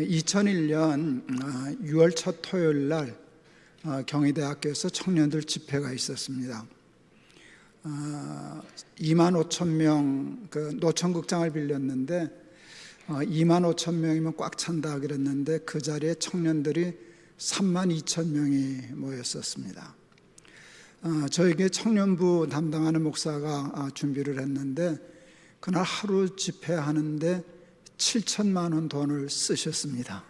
2001년 6월 첫 토요일 날 경희대학교에서 청년들 집회가 있었습니다. 2만 5천 명 노천극장을 빌렸는데 2만 5천 명이면 꽉 찬다 그랬는데 그 자리에 청년들이 3만 2천 명이 모였었습니다. 저에게 청년부 담당하는 목사가 준비를 했는데 그날 하루 집회하는데 7천만 원 돈을 쓰셨습니다.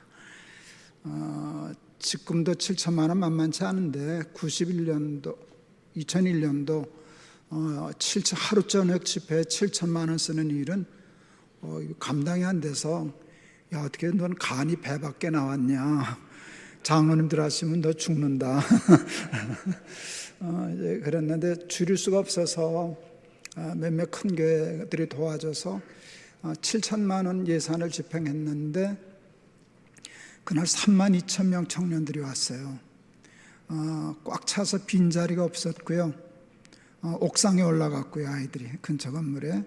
지금도 7천만 원 만만치 않은데 2001년도 하루 저녁 집회에 7천만 원 쓰는 일은 감당이 안 돼서 야, 어떻게 넌 간이 배밖에 나왔냐, 장로님들 하시면 너 죽는다. 그랬는데 줄일 수가 없어서 몇몇 큰 교회들이 도와줘서 7천만 원 예산을 집행했는데 그날 3만 2천 명 청년들이 왔어요. 꽉 차서 빈자리가 없었고요. 옥상에 올라갔고요. 아이들이 근처 건물에.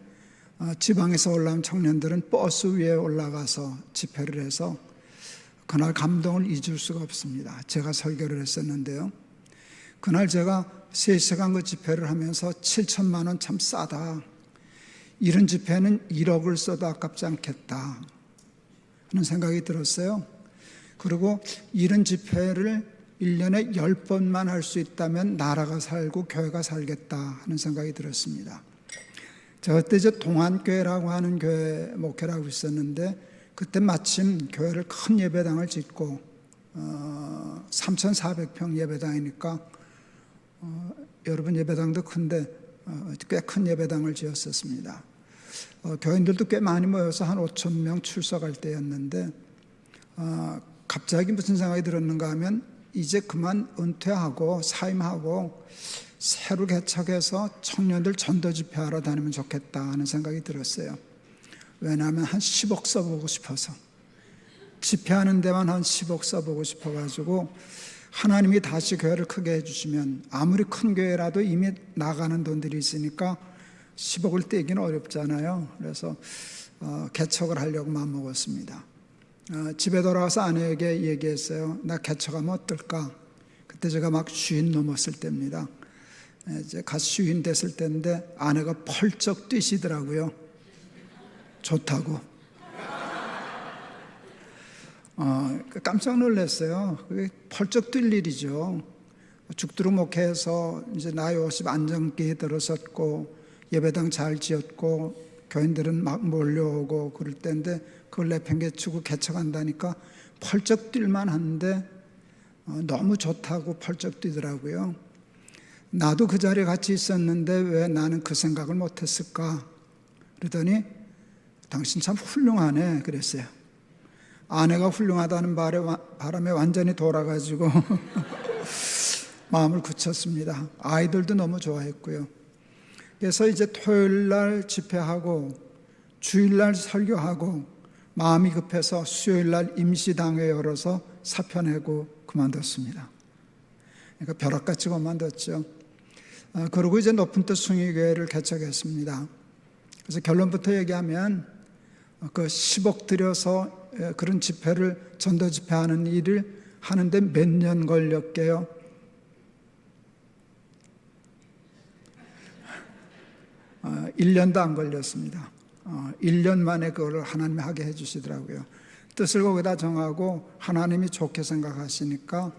지방에서 올라온 청년들은 버스 위에 올라가서 집회를 해서 그날 감동을 잊을 수가 없습니다. 제가 설교를 했었는데요. 그날 제가 3시간 그 집회를 하면서 7천만 원 참 싸다, 이런 집회는 1억을 써도 아깝지 않겠다 하는 생각이 들었어요. 그리고 이런 집회를 1년에 10번만 할 수 있다면 나라가 살고 교회가 살겠다 하는 생각이 들었습니다. 제가 그때 동안교회라고 하는 교회 목회를 하고 있었는데 그때 마침 교회를 큰 예배당을 짓고 3,400평 예배당이니까 여러분 예배당도 큰데 꽤 큰 예배당을 지었었습니다. 교인들도 꽤 많이 모여서 한 5천 명 출석할 때였는데 갑자기 무슨 생각이 들었는가 하면 이제 그만 은퇴하고 사임하고 새로 개척해서 청년들 전도 집회하러 다니면 좋겠다 하는 생각이 들었어요. 왜냐하면 한 10억 써보고 싶어서, 집회하는 데만 한 10억 써보고 싶어가지고 하나님이 다시 교회를 크게 해주시면 아무리 큰 교회라도 이미 나가는 돈들이 있으니까 10억을 떼기는 어렵잖아요. 그래서 개척을 하려고 마음먹었습니다. 집에 돌아와서 아내에게 얘기했어요. 나 개척하면 어떨까? 그때 제가 막 50 넘었을 때입니다. 이제 갓 50 됐을 때인데 아내가 펄쩍 뛰시더라고요. 좋다고. 깜짝 놀랐어요. 그게 펄쩍 뛸 일이죠. 죽도록 목회해서 이제 나이 50 안정기에 들어섰고 예배당 잘 지었고 교인들은 막 몰려오고 그럴 때인데 그걸 내팽개치고 개척한다니까 펄쩍 뛸만 한데 너무 좋다고 펄쩍 뛰더라고요. 나도 그 자리에 같이 있었는데 왜 나는 그 생각을 못했을까? 그러더니 당신 참 훌륭하네 그랬어요. 아내가 훌륭하다는 바람에 완전히 돌아가지고 마음을 굳혔습니다. 아이들도 너무 좋아했고요. 그래서 이제 토요일 날 집회하고 주일 날 설교하고 마음이 급해서 수요일 날 임시당회 열어서 사표 내고 그만뒀습니다. 그러니까 벼락같이 그만뒀죠. 그리고 이제 높은 뜻 숭의교회를 개척했습니다. 그래서 결론부터 얘기하면 그 10억 들여서 그런 집회를 전도 집회하는 일을 하는데 몇 년 걸렸게요? 1년도 안 걸렸습니다. 1년 만에 그걸 하나님이 하게 해주시더라고요. 뜻을 거기다 정하고 하나님이 좋게 생각하시니까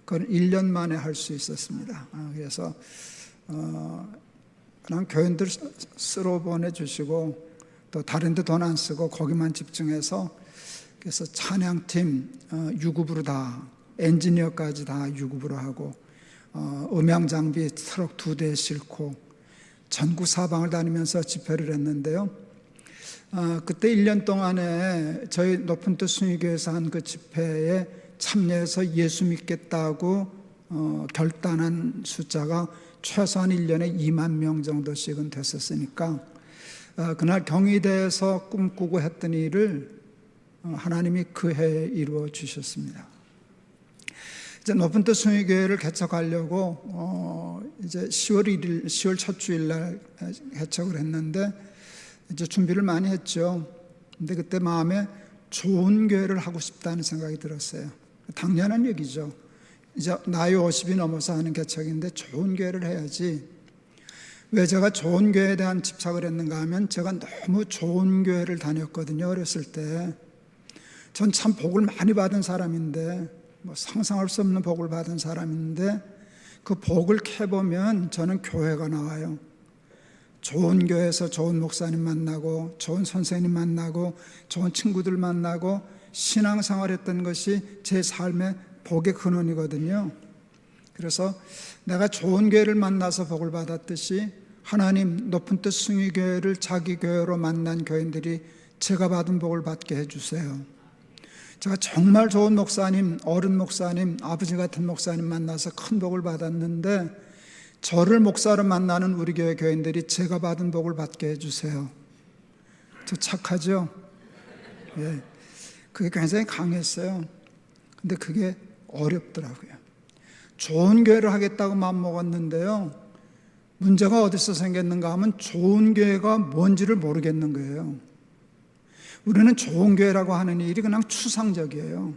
그걸 1년 만에 할 수 있었습니다. 그래서 그냥 교인들 쓰러 보내주시고 또 다른 데 돈 안 쓰고 거기만 집중해서 그래서 찬양팀 유급으로 다, 엔지니어까지 다 유급으로 하고 음향 장비 트럭 2대 싣고 전국 사방을 다니면서 집회를 했는데요. 그때 1년 동안에 저희 높은 뜻 숭의교회에서 한 그 집회에 참여해서 예수 믿겠다고 결단한 숫자가 최소한 1년에 2만 명 정도씩은 됐었으니까 그날 경희대에서 꿈꾸고 했던 일을 하나님이 그 해에 이루어 주셨습니다. 이제 높은 뜻 숭의교회를 개척하려고 이제 10월 첫 주일 날 개척을 했는데 이제 준비를 많이 했죠. 근데 그때 마음에 좋은 교회를 하고 싶다는 생각이 들었어요. 당연한 얘기죠. 이제 나이 50이 넘어서 하는 개척인데 좋은 교회를 해야지. 왜 제가 좋은 교회에 대한 집착을 했는가 하면 제가 너무 좋은 교회를 다녔거든요. 어렸을 때. 전 참 복을 많이 받은 사람인데, 상상할 수 없는 복을 받은 사람인데, 그 복을 캐보면 저는 교회가 나와요. 좋은 교회에서 좋은 목사님 만나고, 좋은 선생님 만나고, 좋은 친구들 만나고, 신앙생활 했던 것이 제 삶의 복의 근원이거든요. 그래서 내가 좋은 교회를 만나서 복을 받았듯이 하나님 높은 뜻 숭의교회를 자기 교회로 만난 교인들이 제가 받은 복을 받게 해주세요. 제가 정말 좋은 목사님, 어른 목사님, 아버지 같은 목사님 만나서 큰 복을 받았는데 저를 목사로 만나는 우리 교회 교인들이 제가 받은 복을 받게 해주세요. 저 착하죠? 예, 그게 굉장히 강했어요. 근데 그게 어렵더라고요. 좋은 교회를 하겠다고 마음먹었는데요, 문제가 어디서 생겼는가 하면 좋은 교회가 뭔지를 모르겠는 거예요. 우리는 좋은 교회라고 하는 일이 그냥 추상적이에요.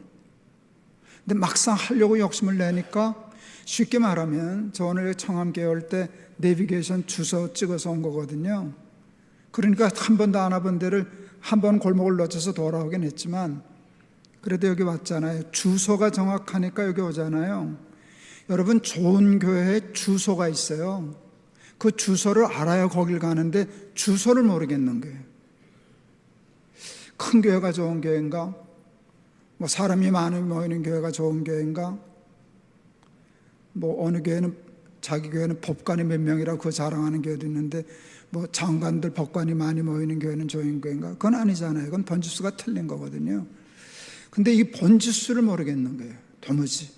근데 막상 하려고 욕심을 내니까, 쉽게 말하면 저 오늘 청암교회 올 때 내비게이션 주소 찍어서 온 거거든요. 그러니까 한 번도 안 와본 데를 한 번 골목을 놓쳐서 돌아오긴 했지만 그래도 여기 왔잖아요. 주소가 정확하니까 여기 오잖아요. 여러분, 좋은 교회에 주소가 있어요. 그 주소를 알아야 거길 가는데 주소를 모르겠는 거예요. 큰 교회가 좋은 교회인가? 사람이 많이 모이는 교회가 좋은 교회인가? 어느 교회는 자기 교회는 법관이 몇 명이라고 그거 자랑하는 교회도 있는데 장관들 법관이 많이 모이는 교회는 좋은 교회인가? 그건 아니잖아요. 그건 번지수가 틀린 거거든요. 근데 이 번지수를 모르겠는 거예요. 도무지.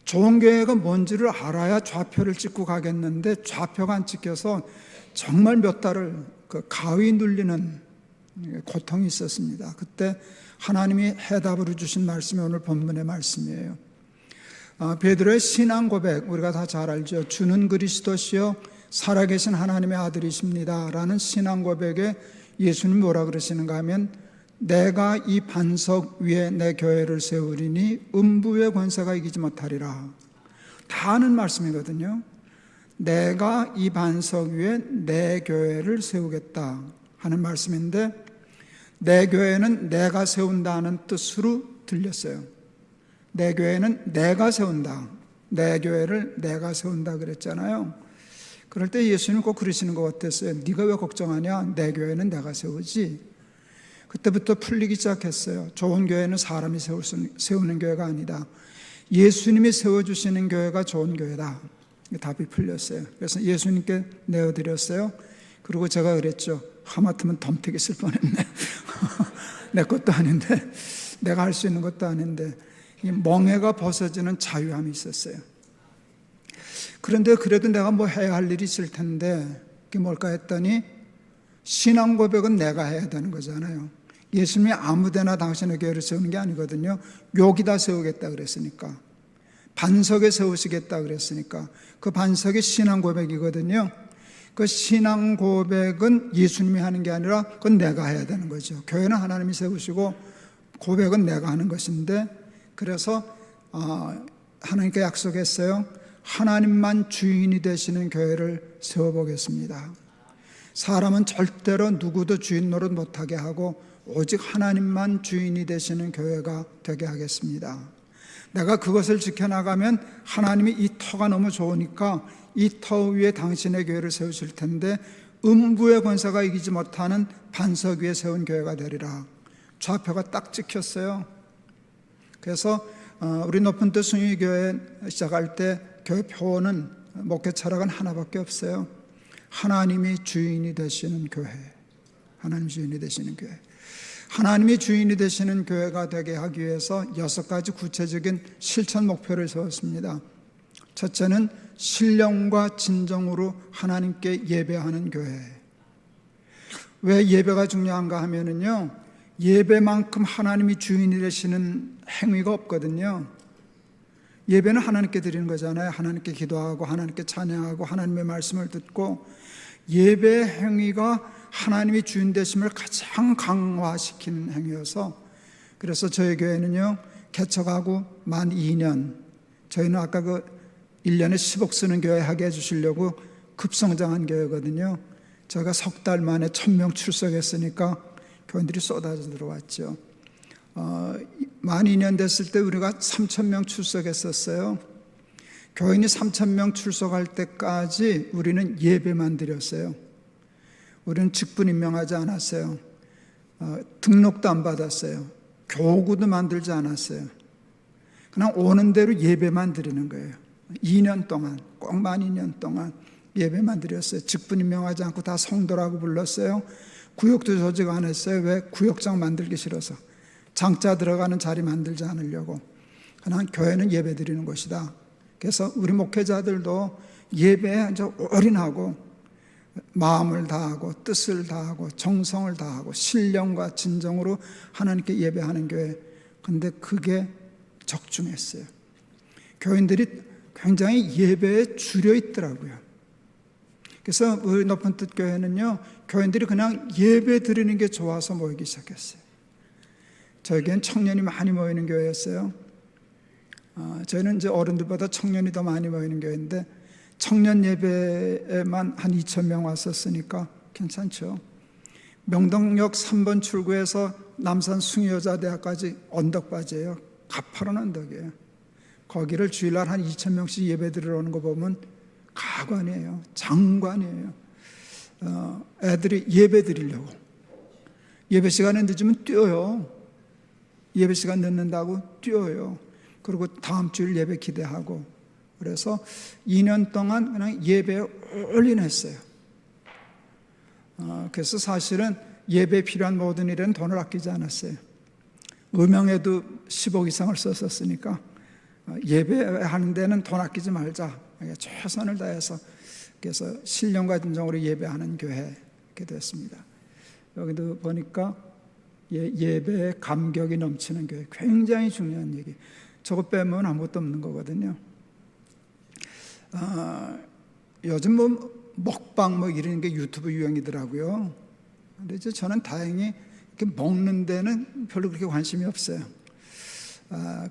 좋은 교회가 뭔지를 알아야 좌표를 찍고 가겠는데 좌표가 안 찍혀서 정말 몇 달을 그 가위 눌리는 고통이 있었습니다. 그때 하나님이 해답으로 주신 말씀이 오늘 본문의 말씀이에요. 베드로의 신앙 고백, 우리가 다 잘 알죠. 주는 그리스도시요 살아계신 하나님의 아들이십니다 라는 신앙 고백에 예수님 뭐라 그러시는가 하면, 내가 이 반석 위에 내 교회를 세우리니 음부의 권세가 이기지 못하리라. 다 아는 말씀이거든요. 내가 이 반석 위에 내 교회를 세우겠다 하는 말씀인데, 내 교회는 내가 세운다는 뜻으로 들렸어요. 내 교회는 내가 세운다. 내 교회를 내가 세운다 그랬잖아요. 그럴 때 예수님 꼭 그러시는 것 같았어요. 네가 왜 걱정하냐? 내 교회는 내가 세우지. 그때부터 풀리기 시작했어요. 좋은 교회는 사람이 세우는 교회가 아니다. 예수님이 세워주시는 교회가 좋은 교회다. 답이 풀렸어요. 그래서 예수님께 내어드렸어요. 그리고 제가 그랬죠. 하마터면 덤태기 쓸 뻔했네. 내 것도 아닌데, 내가 할 수 있는 것도 아닌데, 이 멍해가 벗어지는 자유함이 있었어요. 그런데 그래도 내가 해야 할 일이 있을 텐데, 그게 뭘까 했더니, 신앙 고백은 내가 해야 되는 거잖아요. 예수님이 아무데나 당신의 교회를 세우는 게 아니거든요. 여기다 세우겠다 그랬으니까, 반석에 세우시겠다 그랬으니까, 그 반석이 신앙 고백이거든요. 그 신앙 고백은 예수님이 하는 게 아니라 그건 내가 해야 되는 거죠. 교회는 하나님이 세우시고 고백은 내가 하는 것인데, 그래서 하나님께 약속했어요. 하나님만 주인이 되시는 교회를 세워보겠습니다. 사람은 절대로 누구도 주인 노릇 못하게 하고 오직 하나님만 주인이 되시는 교회가 되게 하겠습니다. 내가 그것을 지켜나가면 하나님이 이 터가 너무 좋으니까 이 터 위에 당신의 교회를 세우실 텐데 음부의 권세가 이기지 못하는 반석 위에 세운 교회가 되리라. 좌표가 딱 찍혔어요. 그래서 우리 높은 뜻 숭의교회 시작할 때 교회 표어는, 목회 철학은 하나밖에 없어요. 하나님이 주인이 되시는 교회. 하나님 주인이 되시는 교회. 하나님이 주인이 되시는 교회가 되게 하기 위해서 6가지 구체적인 실천 목표를 세웠습니다. 첫째는 신령과 진정으로 하나님께 예배하는 교회. 왜 예배가 중요한가 하면은요, 예배만큼 하나님이 주인이 되시는 행위가 없거든요. 예배는 하나님께 드리는 거잖아요. 하나님께 기도하고 하나님께 찬양하고 하나님의 말씀을 듣고, 예배 행위가 하나님이 주인 되심을 가장 강화시키는 행위여서, 그래서 저희 교회는요, 개척하고 만 2년, 저희는 아까 1년에 10억 쓰는 교회 하게 해주시려고 급성장한 교회거든요. 저희가 석 달 만에 1000명 출석했으니까 교인들이 쏟아져 들어왔죠. 만 2년 됐을 때 우리가 3000명 출석했었어요. 교인이 3000명 출석할 때까지 우리는 예배만 드렸어요. 우리는 직분 임명하지 않았어요. 등록도 안 받았어요. 교구도 만들지 않았어요. 그냥 오는 대로 예배만 드리는 거예요. 2년 동안, 꼭 만 2년 동안 예배만 드렸어요. 직분 임명하지 않고 다 성도라고 불렀어요. 구역도 조직 안 했어요. 왜? 구역장 만들기 싫어서. 장자 들어가는 자리 만들지 않으려고. 그냥 교회는 예배 드리는 곳이다. 그래서 우리 목회자들도 예배에 이제 올인하고 마음을 다하고 뜻을 다하고 정성을 다하고 신령과 진정으로 하나님께 예배하는 교회. 근데 그게 적중했어요. 교인들이 굉장히 예배에 줄여 있더라고요. 그래서 우리 높은 뜻 교회는요, 교인들이 그냥 예배 드리는 게 좋아서 모이기 시작했어요. 저에겐 청년이 많이 모이는 교회였어요. 저희는 이제 어른들보다 청년이 더 많이 모이는 교회인데, 청년 예배에만 한 2000명 왔었으니까 괜찮죠. 명동역 3번 출구에서 남산 숭유여자대학까지 언덕바지예요. 가파른 언덕이에요. 거기를 주일날 한 2000명씩 예배 드리러 오는 거 보면 가관이에요. 장관이에요. 애들이 예배 드리려고. 예배 시간에 늦으면 뛰어요. 예배 시간 늦는다고 뛰어요. 그리고 다음 주일 예배 기대하고. 그래서 2년 동안 그냥 예배에 올인했어요. 그래서 사실은 예배에 필요한 모든 일에는 돈을 아끼지 않았어요. 음영에도 10억 이상을 썼었으니까 예배하는 데는 돈 아끼지 말자. 최선을 다해서, 그래서 신령과 진정으로 예배하는 교회 이렇게 됐습니다. 여기도 보니까 예배에 감격이 넘치는 교회, 굉장히 중요한 얘기. 저거 빼면 아무것도 없는 거거든요. 요즘 먹방 이런 게 유튜브 유행이더라고요. 근데 이제 저는 다행히 이렇게 먹는 데는 별로 그렇게 관심이 없어요.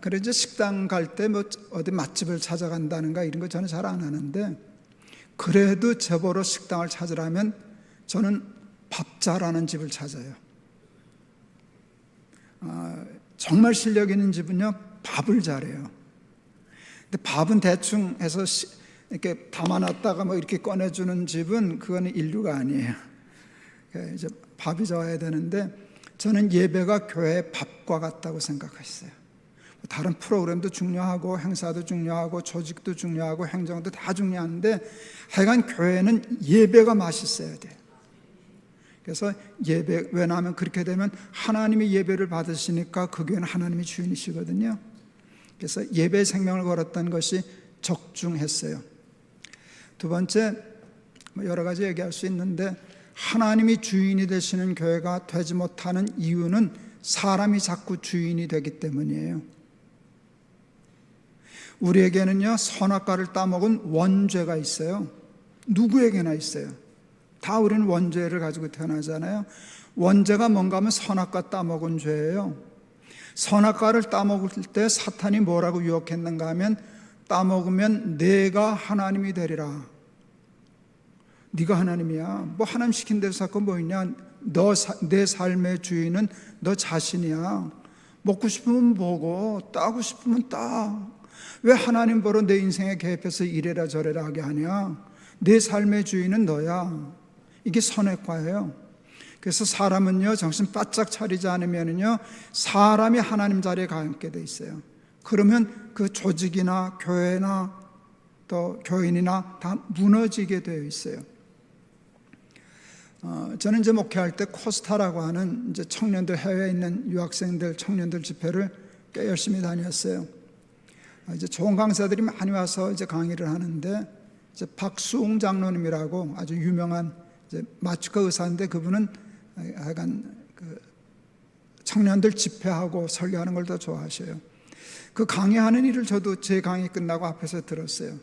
그래서 식당 갈 때 어디 맛집을 찾아간다는가 이런 거 저는 잘 안 하는데, 그래도 제보로 식당을 찾으라면 저는 밥 잘하는 집을 찾아요. 정말 실력 있는 집은요, 밥을 잘해요. 근데 밥은 대충 해서 이렇게 담아놨다가 이렇게 꺼내주는 집은 그거는 인류가 아니에요. 이제 밥이 좋아야 되는데, 저는 예배가 교회의 밥과 같다고 생각했어요. 다른 프로그램도 중요하고 행사도 중요하고 조직도 중요하고 행정도 다 중요한데, 하여간 교회는 예배가 맛있어야 돼요. 그래서 예배, 왜냐하면 그렇게 되면 하나님이 예배를 받으시니까 그 교회는 하나님이 주인이시거든요. 그래서 예배의 생명을 걸었던 것이 적중했어요. 두 번째, 여러 가지 얘기할 수 있는데, 하나님이 주인이 되시는 교회가 되지 못하는 이유는 사람이 자꾸 주인이 되기 때문이에요. 우리에게는요, 선악과를 따먹은 원죄가 있어요. 누구에게나 있어요. 다 우리는 원죄를 가지고 태어나잖아요. 원죄가 뭔가 하면 선악과 따먹은 죄예요. 선악과를 따먹을 때 사탄이 뭐라고 유혹했는가 하면, 따먹으면 내가 하나님이 되리라. 네가 하나님이야. 하나님 시킨 대로 살 거 뭐 있냐? 내 삶의 주인은 너 자신이야. 먹고 싶으면 먹어, 따고 싶으면 따. 왜 하나님 보러 내 인생에 개입해서 이래라 저래라 하게 하냐? 내 삶의 주인은 너야. 이게 선악과예요. 그래서 사람은요, 정신 바짝 차리지 않으면요, 사람이 하나님 자리에 앉게 돼 있어요. 그러면 그 조직이나 교회나 또 교인이나 다 무너지게 되어 있어요. 저는 이제 목회할 때 코스타라고 하는 이제 청년들, 해외에 있는 유학생들, 청년들 집회를 꽤 열심히 다녔어요. 이제 좋은 강사들이 많이 와서 이제 강의를 하는데, 이제 박수웅 장로님이라고 아주 유명한 이제 마취과 의사인데, 그분은 약간 청년들 집회하고 설교하는 걸 더 좋아하셔요. 그 강의하는 일을 저도 제 강의 끝나고 앞에서 들었어요.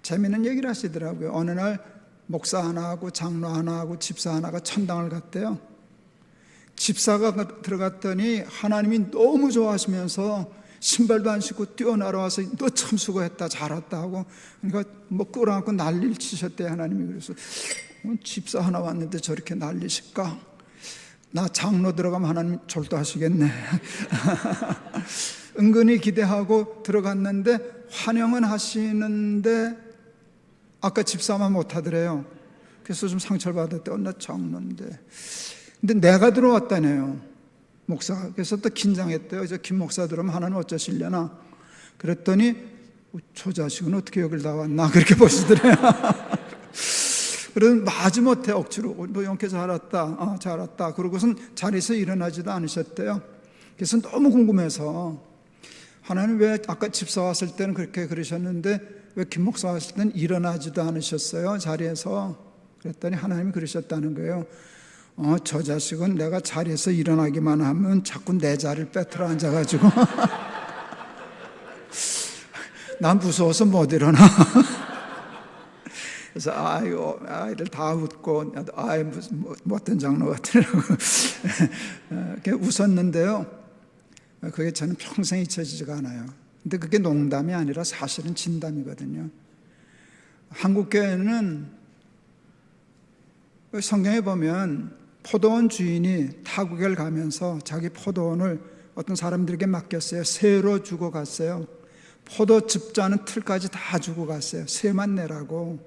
재미있는 얘기를 하시더라고요. 어느 날 목사 하나하고 장로 하나하고 집사 하나가 천당을 갔대요. 집사가 들어갔더니 하나님이 너무 좋아하시면서 신발도 안 신고 뛰어나와서 너 참 수고했다, 잘 왔다 하고, 그러니까 뭐 끌어안고 난리를 치셨대. 하나님이. 그래서 집사 하나 왔는데 저렇게 난리실까? 나 장로 들어가면 하나님 졸도하시겠네. 은근히 기대하고 들어갔는데 환영은 하시는데 아까 집사만 못하더래요. 그래서 좀 상처를 받았대. 나 장로인데. 근데 내가 들어왔다네요, 목사가. 그래서 또 긴장했대요. 이제 김 목사 들어오면 하나님 어쩌시려나. 그랬더니 저 자식은 어떻게 여길 다 왔나 그렇게 보시더래요. 그래서 마지못해 억지로 너 영케 잘 왔다, 잘 왔다. 그러고선 자리에서 일어나지도 않으셨대요. 그래서 너무 궁금해서 하나님 왜 아까 집사 왔을 때는 그렇게 그러셨는데 왜 김 목사 왔을 때는 일어나지도 않으셨어요, 자리에서. 그랬더니 하나님이 그러셨다는 거예요. 저 자식은 내가 자리에서 일어나기만 하면 자꾸 내 자리를 뺏으러 앉아가지고 난 무서워서 못 일어나. 그래서 아이들 다 웃고 무슨 못된 장로 같으라고 웃었는데요. 그게 저는 평생 잊혀지지가 않아요. 근데 그게 농담이 아니라 사실은 진담이거든요. 한국 교회는 성경에 보면 포도원 주인이 타국을 가면서 자기 포도원을 어떤 사람들에게 맡겼어요. 새로 주고 갔어요. 포도 즙자는 틀까지 다 주고 갔어요. 새만 내라고.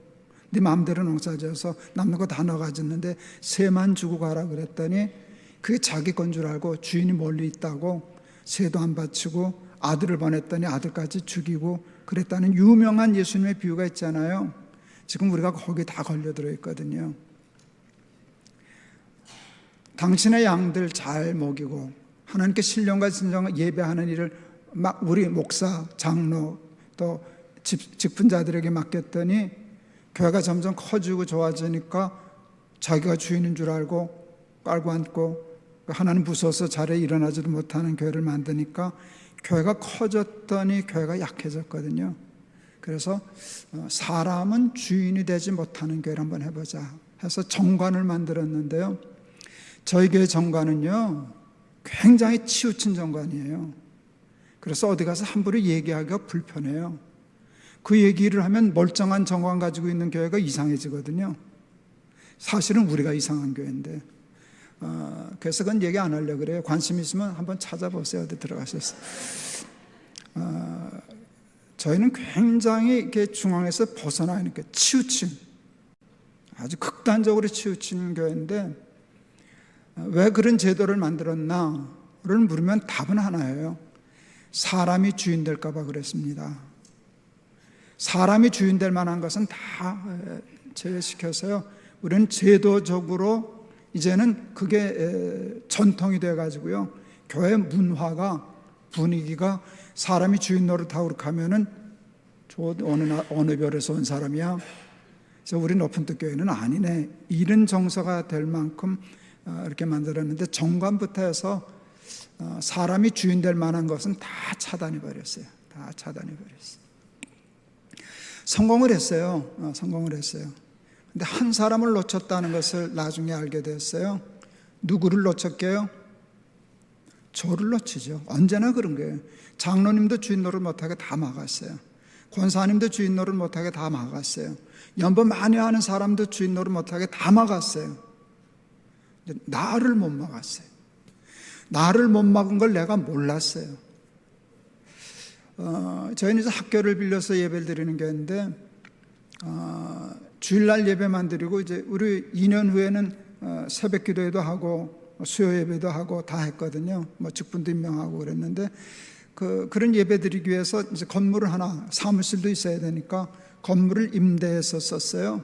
네 마음대로 농사지어서 남는 거 다 넣어가졌는데 새만 주고 가라 그랬더니 그게 자기 건 줄 알고 주인이 멀리 있다고 새도 안 바치고 아들을 보냈더니 아들까지 죽이고 그랬다는 유명한 예수님의 비유가 있잖아요. 지금 우리가 거기 다 걸려들어 있거든요. 당신의 양들 잘 먹이고 하나님께 신령과 진정한 예배하는 일을 막 우리 목사, 장로 또 직분자들에게 맡겼더니 교회가 점점 커지고 좋아지니까 자기가 주인인 줄 알고 깔고 앉고 하나님 무서워서 자리에 일어나지도 못하는 교회를 만드니까 교회가 커졌더니 교회가 약해졌거든요. 그래서 사람은 주인이 되지 못하는 교회를 한번 해보자 해서 정관을 만들었는데요. 저희 교회 정관은요 굉장히 치우친 정관이에요. 그래서 어디 가서 함부로 얘기하기가 불편해요. 그 얘기를 하면 멀쩡한 정관 가지고 있는 교회가 이상해지거든요. 사실은 우리가 이상한 교회인데 그래서 그건 얘기 안 하려고 그래요. 관심 있으면 한번 찾아보세요. 어디 들어가셨어요. 저희는 굉장히 이렇게 중앙에서 벗어나 있는 게 치우친, 아주 극단적으로 치우친 교회인데 왜 그런 제도를 만들었나를 물으면 답은 하나예요. 사람이 주인 될까 봐 그랬습니다. 사람이 주인 될 만한 것은 다 제외시켜서요. 우리는 제도적으로 이제는 그게 전통이 돼가지고요. 교회 문화가, 분위기가 사람이 주인 노릇하고 하면은 저 어느 별에서 온 사람이야. 그래서 우리 높은 뜻 교회는 아니네. 이런 정서가 될 만큼 이렇게 만들었는데 정관부터 해서 사람이 주인 될 만한 것은 다 차단해 버렸어요. 다 차단해 버렸어요. 성공을 했어요. 성공을 했어요. 근데 한 사람을 놓쳤다는 것을 나중에 알게 됐어요. 누구를 놓쳤게요? 저를 놓치죠. 언제나 그런 거예요. 장로님도 주인 노릇 못하게 다 막았어요. 권사님도 주인 노릇 못하게 다 막았어요. 연보 많이 하는 사람도 주인 노릇 못하게 다 막았어요. 근데 나를 못 막았어요. 나를 못 막은 걸 내가 몰랐어요. 저희는 이제 학교를 빌려서 예배를 드리는 게 있는데 주일날 예배만 드리고 이제 우리 2년 후에는 새벽 기도회도 하고 수요 예배도 하고 다 했거든요. 뭐 직분도 임명하고 그랬는데 그런 예배 드리기 위해서 이제 건물을 하나, 사무실도 있어야 되니까 건물을 임대해서 썼어요.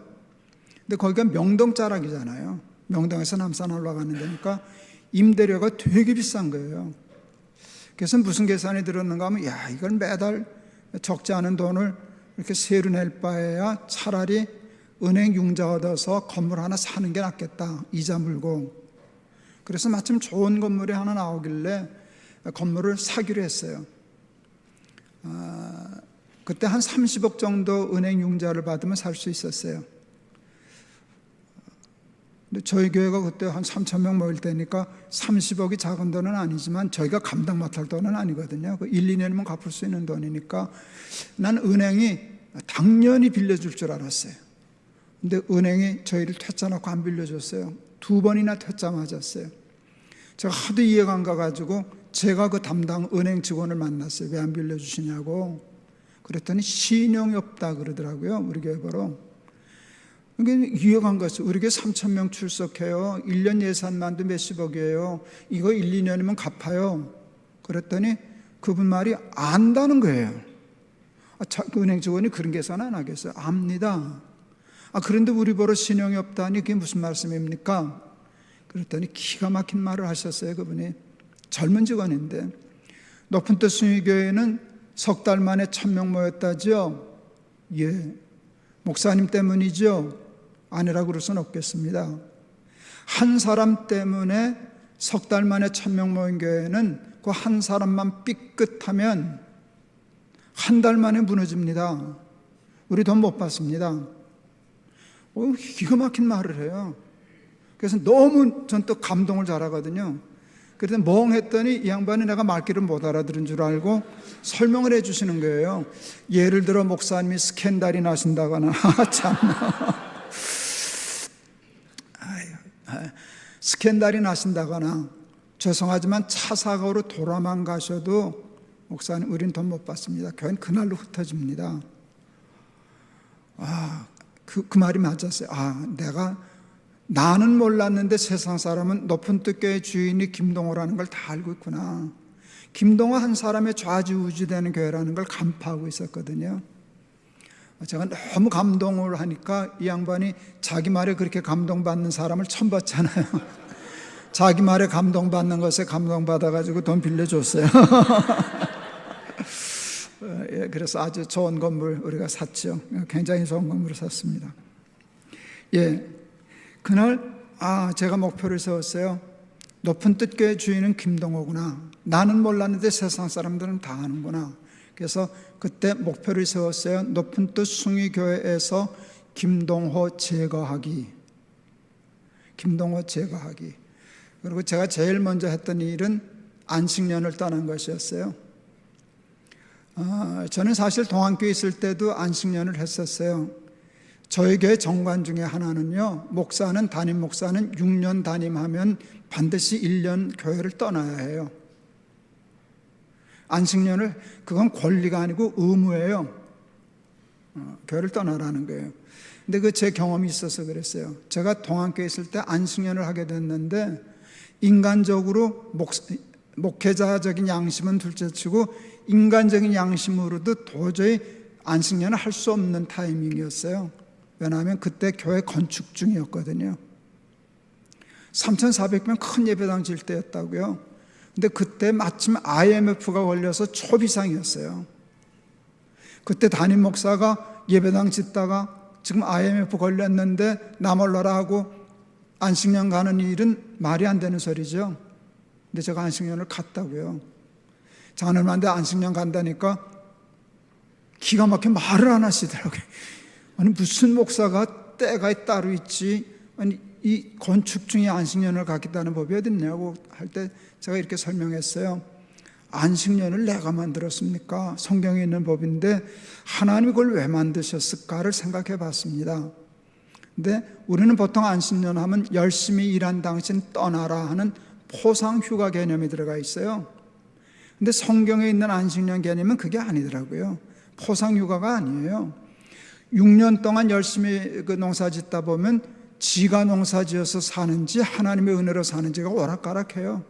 근데 거기가 명동 자락이잖아요. 명동에서 남산 올라가는 데니까 임대료가 되게 비싼 거예요. 그래서 무슨 계산이 들었는가 하면 이걸 매달 적지 않은 돈을 이렇게 세로 낼 바에야 차라리 은행 융자 얻어서 건물 하나 사는 게 낫겠다. 이자 물고. 그래서 마침 좋은 건물이 하나 나오길래 건물을 사기로 했어요. 그때 한 30억 정도 은행 융자를 받으면 살 수 있었어요. 근데 저희 교회가 그때 한 3천 명 모일 때니까 30억이 작은 돈은 아니지만 저희가 감당 못할 돈은 아니거든요. 그 1, 2년이면 갚을 수 있는 돈이니까 난 은행이 당연히 빌려줄 줄 알았어요. 근데 은행이 저희를 퇴짜 놓고 안 빌려줬어요. 2번이나 퇴짜 맞았어요. 제가 하도 이해가 안 가가지고 제가 그 담당 은행 직원을 만났어요. 왜 안 빌려주시냐고. 그랬더니 신용이 없다 그러더라고요. 우리 교회 보러. 이게 이해가 안 갔어요. 우리 교회 3천 명 출석해요. 1년 예산만도 몇십억이에요. 이거 1, 2년이면 갚아요. 그랬더니 그분 말이 안다는 거예요. 그 은행 직원이 그런 계산 안 하겠어요? 압니다. 그런데 우리 보러 신용이 없다니 그게 무슨 말씀입니까? 그랬더니 기가 막힌 말을 하셨어요. 그분이 젊은 직원인데 높은 뜻 숭의교회는 석 달 만에 1,000명 모였다죠. 예, 목사님 때문이죠. 아니라고 그럴 수는 없겠습니다. 한 사람 때문에 석 달 만에 1,000명 모인 교회는 그 한 사람만 삐끗하면 한 달 만에 무너집니다. 우리 돈 못 받습니다. 기가 막힌 말을 해요. 그래서 너무 전 또 감동을 잘하거든요. 그래서 멍했더니 이 양반이 내가 말귀를 못 알아들은 줄 알고 설명을 해 주시는 거예요. 예를 들어 목사님이 스캔들이 나신다거나 참나 스캔들이 나신다거나 죄송하지만 차 사고로 돌아만 가셔도 목사님 우린 돈 못 받습니다. 교회는 그날로 흩어집니다. 그 말이 맞았어요. 나는 몰랐는데 세상 사람은 높은 뜻교회 주인이 김동호라는 걸 다 알고 있구나. 김동호 한 사람의 좌지우지되는 교회라는 걸 간파하고 있었거든요. 제가 너무 감동을 하니까 이 양반이 자기 말에 그렇게 감동받는 사람을 처음 봤잖아요. 자기 말에 감동받는 것에 감동받아가지고 돈 빌려줬어요. 그래서 아주 좋은 건물 우리가 샀죠. 굉장히 좋은 건물을 샀습니다. 그날 제가 목표를 세웠어요. 높은 뜻교회 주인은 김동호구나. 나는 몰랐는데 세상 사람들은 다 아는구나. 그래서 그때 목표를 세웠어요. 높은 뜻 숭의교회에서 김동호 제거하기. 김동호 제거하기. 그리고 제가 제일 먼저 했던 일은 안식년을 떠난 것이었어요. 저는 사실 동안교회 있을 때도 안식년을 했었어요. 저희 교회 정관 중에 하나는요, 담임 목사는 6년 담임하면 반드시 1년 교회를 떠나야 해요. 안식년을, 그건 권리가 아니고 의무예요. 교회를 떠나라는 거예요. 근데 제 경험이 있어서 그랬어요. 제가 동안교회 있을 때 안식년을 하게 됐는데, 인간적으로 목회자적인 양심은 둘째치고 인간적인 양심으로도 도저히 안식년을 할 수 없는 타이밍이었어요. 왜냐하면 그때 교회 건축 중이었거든요. 3,400명 큰 예배당 질 때였다고요. 근데 그때 마침 IMF가 걸려서 초비상이었어요. 그때 담임 목사가 예배당 짓다가 지금 IMF 걸렸는데 나 몰라라 하고 안식년 가는 일은 말이 안 되는 소리죠. 근데 제가 안식년을 갔다고요. 장로님한테 안식년 간다니까 기가 막혀 말을 안 하시더라고요. 아니 무슨 목사가 때가 따로 있지, 아니 이 건축 중에 안식년을 갖겠다는 법이 어딨냐고 할 때 제가 이렇게 설명했어요. 안식년을 내가 만들었습니까? 성경에 있는 법인데 하나님이 그걸 왜 만드셨을까를 생각해 봤습니다. 근데 우리는 보통 안식년 하면 열심히 일한 당신 떠나라 하는 포상휴가 개념이 들어가 있어요. 근데 성경에 있는 안식년 개념은 그게 아니더라고요. 포상휴가가 아니에요. 6년 동안 열심히 농사 짓다 보면 지가 농사 지어서 사는지 하나님의 은혜로 사는지가 오락가락해요.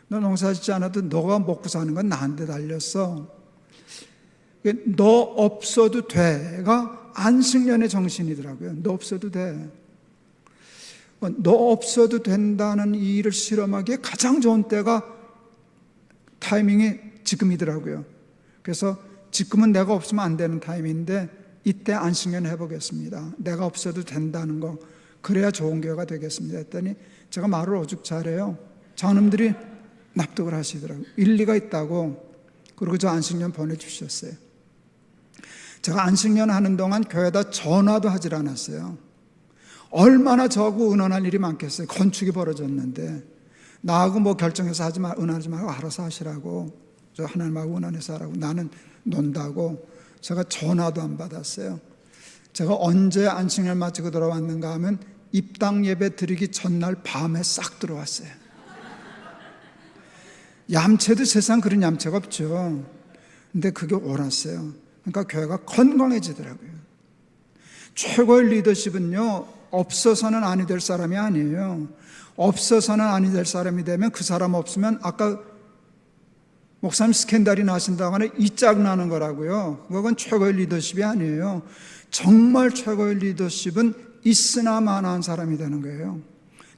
너 농사 짓지 않아도 너가 먹고 사는 건 나한테 달렸어. 너 없어도 돼가 안식년의 정신이더라고요. 너 없어도 돼. 너 없어도 된다는 이 일을 실험하기에 가장 좋은 때가 타이밍이 지금이더라고요. 그래서 지금은 내가 없으면 안 되는 타이밍인데 이때 안식년 해보겠습니다. 내가 없어도 된다는 거, 그래야 좋은 교회가 되겠습니다 했더니 제가 말을 오죽 잘해요. 장로님들이 납득을 하시더라고요. 일리가 있다고. 그리고 저 안식년 보내주셨어요. 제가 안식년 하는 동안 교회에다 전화도 하질 않았어요. 얼마나 저하고 의논할 일이 많겠어요. 건축이 벌어졌는데 나하고 뭐 결정해서 의논하지 말고 알아서 하시라고, 저 하나님하고 의논해서 하라고. 나는 논다고. 제가 전화도 안 받았어요. 제가 언제 안식일 마치고 돌아왔는가 하면 입당 예배 드리기 전날 밤에 싹 들어왔어요. 얌체도 세상 그런 얌체가 없죠. 근데 그게 옳았어요. 그러니까 교회가 건강해지더라고요. 최고의 리더십은요, 없어서는 아니 될 사람이 아니에요. 없어서는 아니 될 사람이 되면 그 사람 없으면, 아까 목사님 스캔들이 나신다거나 이 짝 나는 거라고요. 그건 최고의 리더십이 아니에요. 정말 최고의 리더십은 있으나 마나한 사람이 되는 거예요.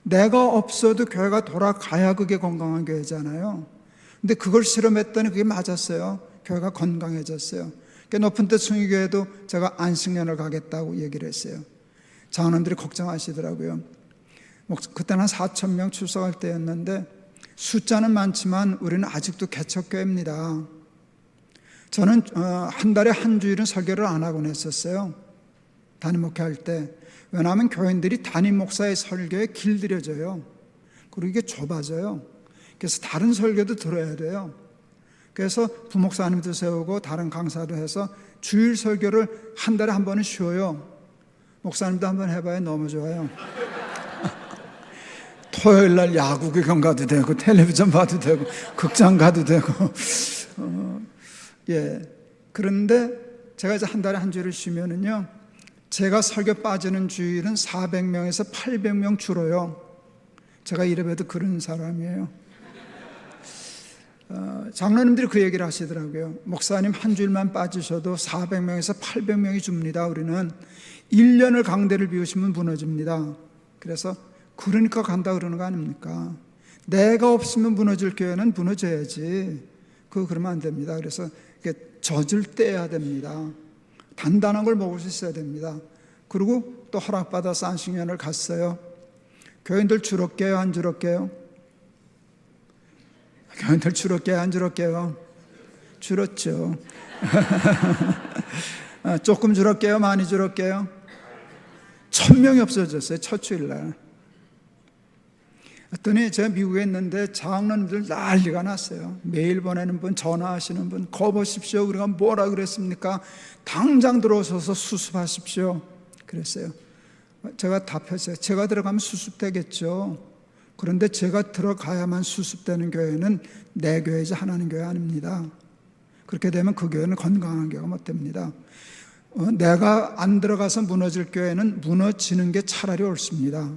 내가 없어도 교회가 돌아가야 그게 건강한 교회잖아요. 근데 그걸 실험했더니 그게 맞았어요. 교회가 건강해졌어요. 높은 데 숭의교회도 제가 안식년을 가겠다고 얘기를 했어요. 장로님들이 걱정하시더라고요. 그때는 한 4,000명 출석할 때였는데 숫자는 많지만 우리는 아직도 개척교회입니다. 저는 한 달에 한 주일은 설교를 안 하곤 했었어요. 담임 목회할 때. 왜냐하면 교인들이 담임 목사의 설교에 길들여져요. 그리고 이게 좁아져요. 그래서 다른 설교도 들어야 돼요. 그래서 부목사님도 세우고 다른 강사도 해서 주일 설교를 한 달에 한 번은 쉬어요. 목사님도 한번 해봐야 너무 좋아요. 토요일 날 야구 구경 가도 되고 텔레비전 봐도 되고 극장 가도 되고 예. 그런데 제가 이제 한 달에 한 주일을 쉬면은요, 제가 설교 빠지는 주일은 400명에서 800명 줄어요. 제가 이래봬도 그런 사람이에요. 장로님들이 그 얘기를 하시더라고요. 목사님 한 주일만 빠지셔도 400명에서 800명이 줍니다. 우리는 1년을 강대를 비우시면 무너집니다. 그래서 그러니까 간다 그러는 거 아닙니까? 내가 없으면 무너질 교회는 무너져야지. 그러면 안 됩니다. 그래서 젖을 떼야 됩니다. 단단한 걸 먹을 수 있어야 됩니다. 그리고 또 허락받아서 안식년을 갔어요. 교인들 줄었게요, 안 줄었게요? 교인들 줄었게요, 안 줄었게요? 줄었죠. 조금 줄었게요, 많이 줄었게요? 1,000명이 없어졌어요, 첫 주일날. 그랬더니 제가 미국에 있는데 장로님들 난리가 났어요. 메일 보내는 분, 전화하시는 분, 거보십시오. 우리가 뭐라 그랬습니까? 당장 들어오셔서 수습하십시오. 그랬어요. 제가 답했어요. 제가 들어가면 수습되겠죠. 그런데 제가 들어가야만 수습되는 교회는 내 교회이지 하나님 교회 아닙니다. 그렇게 되면 그 교회는 건강한 교회가 못 됩니다. 내가 안 들어가서 무너질 교회는 무너지는 게 차라리 옳습니다.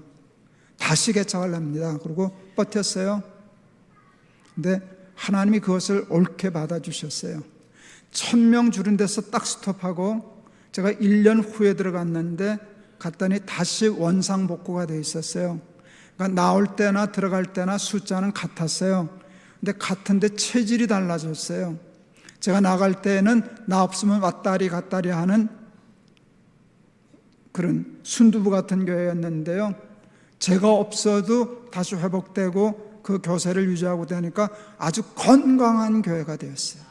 다시 개척을 합니다. 그리고 버텼어요. 근데 하나님이 그것을 옳게 받아주셨어요. 1,000명 줄은 데서 딱 스톱하고 제가 1년 후에 들어갔는데 갔더니 다시 원상복구가 돼 있었어요. 그러니까 나올 때나 들어갈 때나 숫자는 같았어요. 근데 같은데 체질이 달라졌어요. 제가 나갈 때는 나 없으면 왔다리 갔다리 하는 그런 순두부 같은 교회였는데요, 제가 없어도 다시 회복되고 그 교세를 유지하고 되니까 아주 건강한 교회가 되었어요.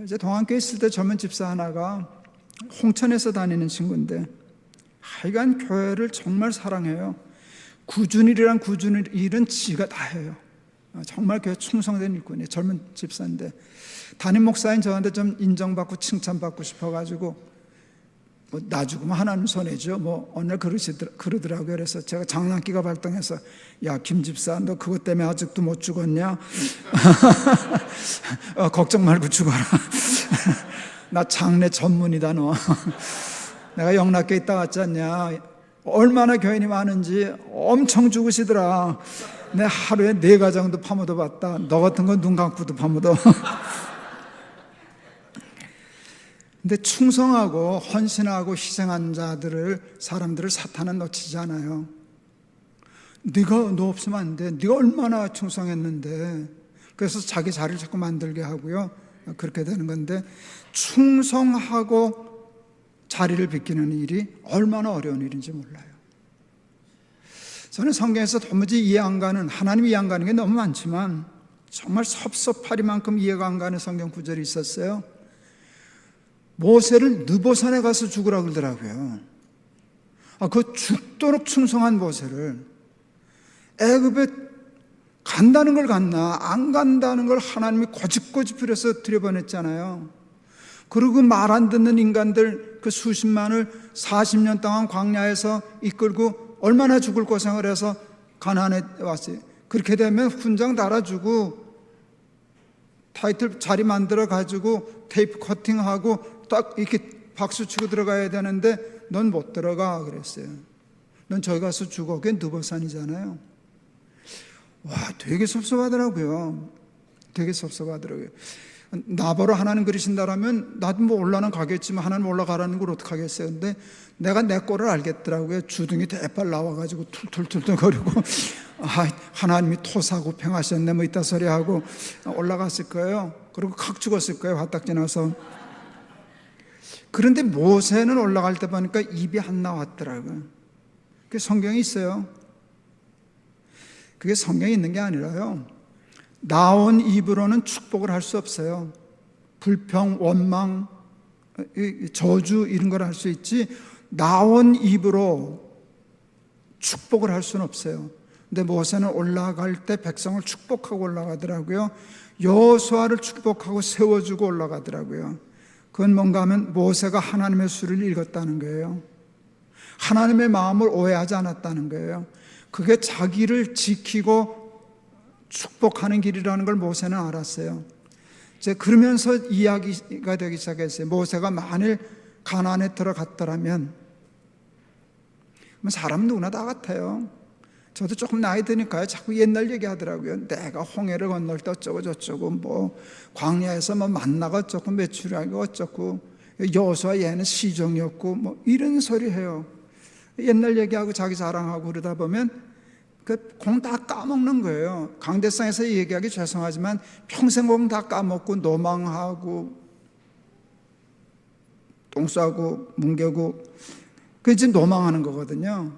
이제 동안교회 있을 때 젊은 집사 하나가 홍천에서 다니는 친구인데 하여간 교회를 정말 사랑해요. 꾸준일이란 꾸준일은 지가 다 해요. 정말 교회 충성된 일꾼이에요. 젊은 집사인데 담임 목사인 저한테 좀 인정받고 칭찬받고 싶어가지고 나 죽으면 하나님 손해죠. 어느 날 그러더라고요. 그래서 제가 장난기가 발동해서 야, 김 집사, 너 그것 때문에 아직도 못 죽었냐? 걱정 말고 죽어라. 나 장례 전문이다, 너. 내가 영락교에 있다 왔지 않냐? 얼마나 교인이 많은지 엄청 죽으시더라. 내 하루에 4가정도 파묻어 봤다. 너 같은 건 눈 감고도 파묻어. 근데 충성하고 헌신하고 희생한 사람들을 사탄은 놓치지 않아요. 너 없으면 안 돼. 네가 얼마나 충성했는데. 그래서 자기 자리를 자꾸 만들게 하고요. 그렇게 되는 건데, 충성하고 자리를 비키는 일이 얼마나 어려운 일인지 몰라요. 저는 성경에서 도무지 이해 안 가는, 하나님 이해 안 가는 게 너무 많지만 정말 섭섭하리만큼 이해가 안 가는 성경 구절이 있었어요. 모세를 느보산에 가서 죽으라 그러더라고요. 그 죽도록 충성한 모세를 애굽에 간다는 걸 갔나 안 간다는 걸 하나님이 고집부려서 들여보냈잖아요. 그리고 말 안 듣는 인간들 그 수십만을 40년 동안 광야에서 이끌고 얼마나 죽을 고생을 해서 가나안에 왔어요. 그렇게 되면 훈장 달아주고 타이틀 자리 만들어 가지고 테이프 커팅하고 딱 이렇게 박수 치고 들어가야 되는데 넌 못 들어가 그랬어요. 넌 저기 가서 죽어. 그게 느보산이잖아요. 와, 되게 섭섭하더라고요. 되게 섭섭하더라고요. 나보러 하나님 그러신다라면 나도 뭐 올라는 가겠지만 하나님 올라가라는 걸 어떡하겠어요. 근데 내가 내 꼴을 알겠더라고요. 주둥이 대빨 나와가지고 툴툴툴툴 거리고 하나님이 토사구팽하셨네 뭐 이따 소리하고 올라갔을 거예요. 그리고 칵 죽었을 거예요. 화딱 지나서. 그런데 모세는 올라갈 때 보니까 입이 안 나왔더라고요. 그게 성경에 있어요. 그게 성경에 있는 게 아니라요, 나온 입으로는 축복을 할 수 없어요. 불평, 원망, 저주 이런 걸 할 수 있지 나온 입으로 축복을 할 수는 없어요. 근데 모세는 올라갈 때 백성을 축복하고 올라가더라고요. 여호수아를 축복하고 세워주고 올라가더라고요. 그건 뭔가 하면 모세가 하나님의 수를 읽었다는 거예요. 하나님의 마음을 오해하지 않았다는 거예요. 그게 자기를 지키고 축복하는 길이라는 걸 모세는 알았어요. 이제 그러면서 이야기가 되기 시작했어요. 모세가 만일 가나안에 들어갔더라면, 사람 누구나 다 같아요. 저도 조금 나이 드니까요, 자꾸 옛날 얘기하더라고요. 내가 홍해를 건널 때 어쩌고 저쩌고, 뭐 광야에서 뭐 만나가 어쩌고 메추라기가 어쩌고, 여호수아 얘는 시종이었고, 뭐 이런 소리 해요. 옛날 얘기하고 자기 자랑하고 그러다 보면 그 공 다 까먹는 거예요. 강대상에서 얘기하기 죄송하지만 평생 공 다 까먹고 노망하고 똥 싸고 뭉개고 그 이제 노망하는 거거든요.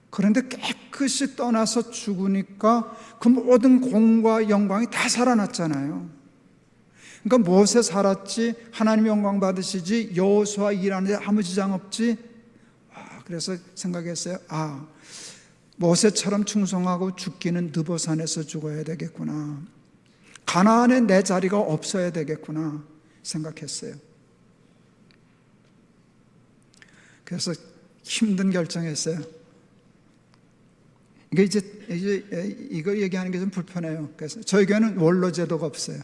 그런데 깨끗이 떠나서 죽으니까 그 모든 공과 영광이 다 살아났잖아요. 그러니까 모세 살았지 하나님 영광 받으시지 여호수아 일하는데 아무 지장 없지. 그래서 생각했어요. 모세처럼 충성하고 죽기는 느보산에서 죽어야 되겠구나. 가나안에 내 자리가 없어야 되겠구나 생각했어요. 그래서 힘든 결정했어요. 이거 얘기하는 게 좀 불편해요. 그래서 저희 교회는 원로 제도가 없어요.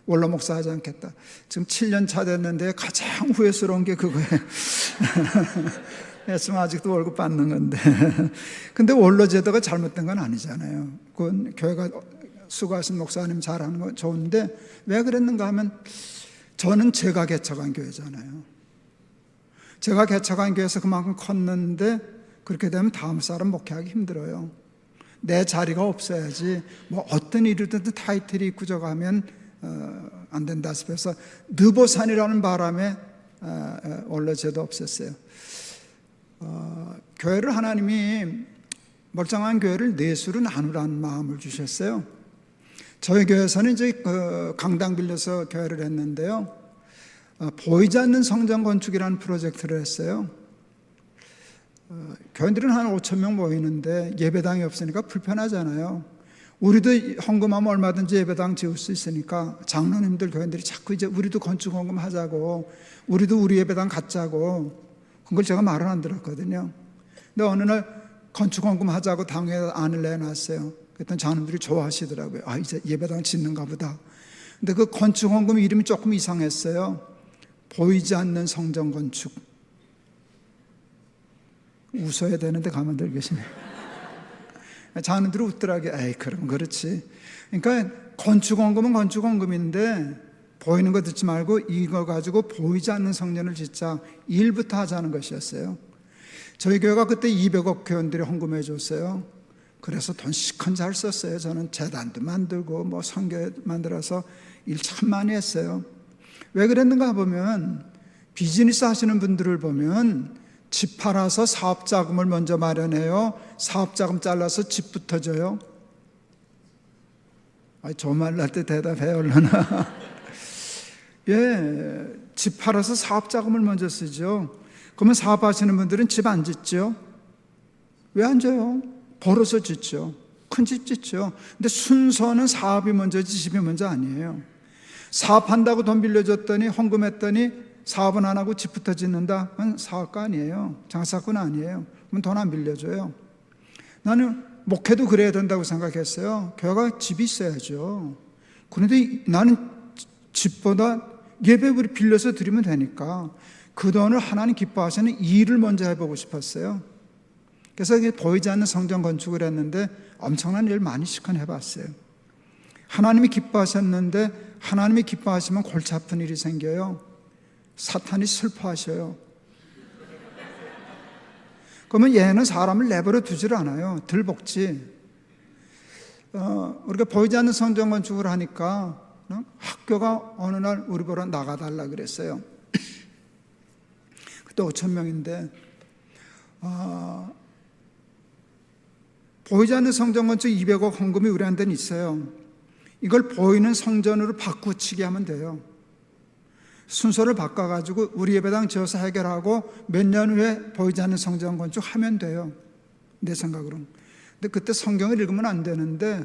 원로 목사 하지 않겠다. 지금 7년 차 됐는데 가장 후회스러운 게 그거예요. 했으면 아직도 월급 받는 건데. 근데 원로 제도가 잘못된 건 아니잖아요. 그건 교회가 수고하신 목사님 잘하는 건 좋은데 왜 그랬는가 하면 저는 제가 개척한 교회잖아요. 제가 개척한 교회에서 그만큼 컸는데 그렇게 되면 다음 사람 목회하기 힘들어요. 내 자리가 없어야지 뭐 어떤 일이든 타이틀이 있고 저거 하면 안 된다 싶어서 느보산이라는 바람에 원로 제도 없앴어요. 교회를 하나님이 멀쩡한 교회를 넷으로 나누라는 마음을 주셨어요. 저희 교회에서는 이제 강당 빌려서 교회를 했는데요. 보이지 않는 성전 건축이라는 프로젝트를 했어요. 교인들은 한 5천 명 모이는데 예배당이 없으니까 불편하잖아요. 우리도 헌금하면 얼마든지 예배당 지을 수 있으니까 장로님들 교인들이 자꾸 이제 우리도 건축 헌금 하자고, 우리도 우리 예배당 갖자고, 그걸 제가 말은 안 들었거든요. 근데 어느 날 건축 헌금 하자고 당회에 안을 내놨어요. 그랬더니 장로님들이 좋아하시더라고요. 이제 예배당 짓는가 보다. 근데 그 건축 헌금 이름이 조금 이상했어요. 보이지 않는 성전 건축. 웃어야 되는데 가만들 계시네요. 장로님들이 웃더라고요. 그럼 그렇지. 그러니까 건축 헌금은 건축 헌금인데 보이는 거 듣지 말고 이거 가지고 보이지 않는 성전을 짓자. 일부터 하자는 것이었어요. 저희 교회가 그때 200억 교인들이 헌금해 줬어요. 그래서 돈 시큰 잘 썼어요. 저는 재단도 만들고 뭐 성교 만들어서 일 참 많이 했어요. 왜 그랬는가 보면 비즈니스 하시는 분들을 보면 집 팔아서 사업자금을 먼저 마련해요. 사업자금 잘라서 집부터 줘요. 저 말 날 때 대답해요, 얼른. 집 팔아서 사업 자금을 먼저 쓰죠. 그러면 사업하시는 분들은 집 안 짓죠? 왜 안 져요? 벌어서 짓죠. 큰 집 짓죠. 근데 순서는 사업이 먼저지 집이 먼저 아니에요. 사업한다고 돈 빌려줬더니 헌금했더니 사업은 안 하고 집부터 짓는다? 그건 사업가 아니에요. 장사꾼 아니에요. 그럼 돈 안 빌려줘요. 나는 목회도 그래야 된다고 생각했어요. 교회가 집이 있어야죠. 그런데 나는 집보다 예배를 빌려서 드리면 되니까 그 돈을 하나님 기뻐하시는 일을 먼저 해보고 싶었어요. 그래서 보이지 않는 성전 건축을 했는데 엄청난 일 많이 시간해봤어요. 하나님이 기뻐하셨는데 하나님이 기뻐하시면 골치 아픈 일이 생겨요. 사탄이 슬퍼하셔요. 그러면 얘는 사람을 내버려 두질 않아요. 들볶지. 우리가 보이지 않는 성전 건축을 하니까 학교가 어느 날 우리 보러 나가달라 그랬어요. 그때 5,000명인데 보이지 않는 성전 건축 200억 헌금이 우리한테는 있어요. 이걸 보이는 성전으로 바꾸치게 하면 돼요. 순서를 바꿔가지고 우리 예배당 지어서 해결하고 몇 년 후에 보이지 않는 성전 건축 하면 돼요. 내 생각으로는. 근데 그때 성경을 읽으면 안 되는데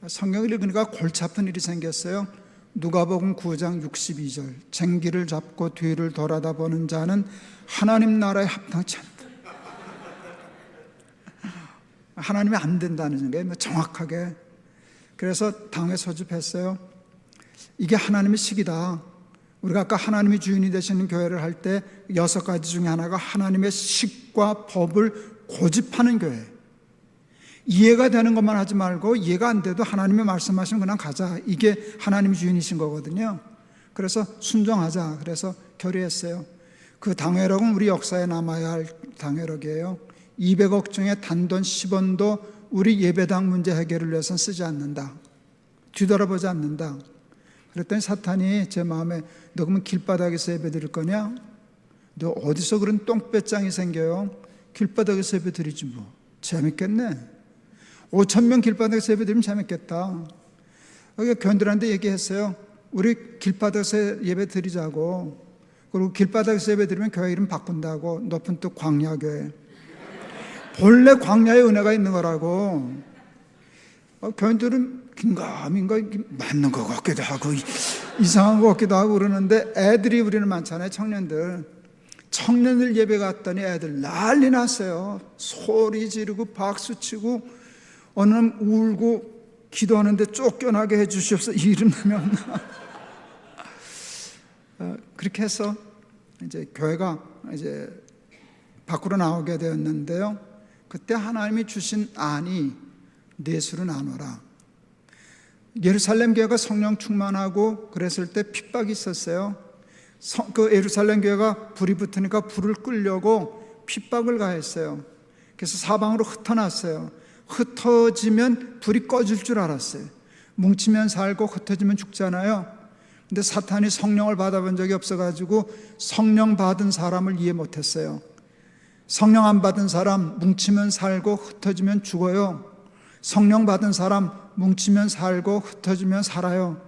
성경을 읽으니까 골치 아픈 일이 생겼어요. 누가복음 9장 62절 쟁기를 잡고 뒤를 돌아다 보는 자는 하나님 나라에 합당치 않다. 하나님이 안 된다는 게 정확하게. 그래서 당회 소집했어요. 이게 하나님의 식이다. 우리가 아까 하나님이 주인이 되시는 교회를 할 때 6가지 중에 하나가 하나님의 식과 법을 고집하는 교회. 이해가 되는 것만 하지 말고 이해가 안 돼도 하나님이 말씀하시면 그냥 가자. 이게 하나님이 주인이신 거거든요. 그래서 순종하자. 그래서 결의했어요. 그 당회록은 우리 역사에 남아야 할 당회록이에요. 200억 중에 단돈 10원도 우리 예배당 문제 해결을 위해서는 쓰지 않는다. 뒤돌아보지 않는다. 그랬더니 사탄이 제 마음에 너 그러면 길바닥에서 예배 드릴 거냐? 너 어디서 그런 똥배짱이 생겨요? 길바닥에서 예배 드리지 뭐. 재밌겠네. 5,000명 길바닥에서 예배 드리면 재밌겠다. 교인들한테 얘기했어요. 우리 길바닥에서 예배 드리자고. 그리고 길바닥에서 예배 드리면 교회 이름 바꾼다고. 높은 뜻 광야교회. 본래 광야에 은혜가 있는 거라고. 교인들은 긴가민가 맞는 것 같기도 하고 이상한 것 같기도 하고 그러는데 애들이 우리는 많잖아요. 청년들 예배 갔더니 애들 난리 났어요. 소리 지르고 박수치고 어느 날 울고 기도하는데 쫓겨나게 해주시옵소서. 이름 나면 그렇게 해서 이제 교회가 이제 밖으로 나오게 되었는데요. 그때 하나님이 주신 안이 넷으로 나눠라. 예루살렘 교회가 성령 충만하고 그랬을 때 핍박이 있었어요. 그 예루살렘 교회가 불이 붙으니까 불을 끌려고 핍박을 가했어요. 그래서 사방으로 흩어놨어요. 흩어지면 불이 꺼질 줄 알았어요. 뭉치면 살고 흩어지면 죽잖아요. 근데 사탄이 성령을 받아본 적이 없어가지고 성령 받은 사람을 이해 못했어요. 성령 안 받은 사람 뭉치면 살고 흩어지면 죽어요. 성령 받은 사람 뭉치면 살고 흩어지면 살아요.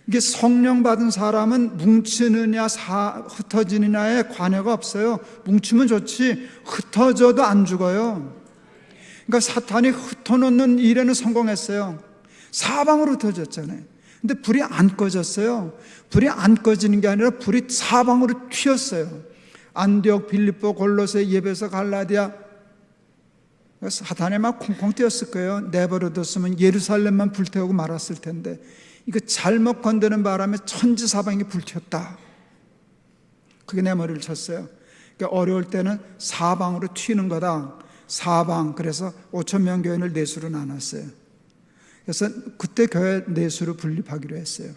이게 성령 받은 사람은 뭉치느냐 흩어지느냐에 관여가 없어요. 뭉치면 좋지 흩어져도 안 죽어요. 그러니까 사탄이 흩어놓는 일에는 성공했어요. 사방으로 흩어졌잖아요. 근데 불이 안 꺼졌어요. 불이 안 꺼지는 게 아니라 불이 사방으로 튀었어요. 안디옥, 빌립보, 골로새, 예배소, 갈라디아. 사탄에 막 콩콩 뛰었을 거예요. 내버려뒀으면 예루살렘만 불태우고 말았을 텐데 이거 잘못 건드는 바람에 천지사방이 불튀었다. 그게 내 머리를 쳤어요. 그러니까 어려울 때는 사방으로 튀는 거다. 사방. 그래서 5,000명 교인을 넷으로 나눴어요. 그래서 그때 교회 넷으로 분립하기로 했어요.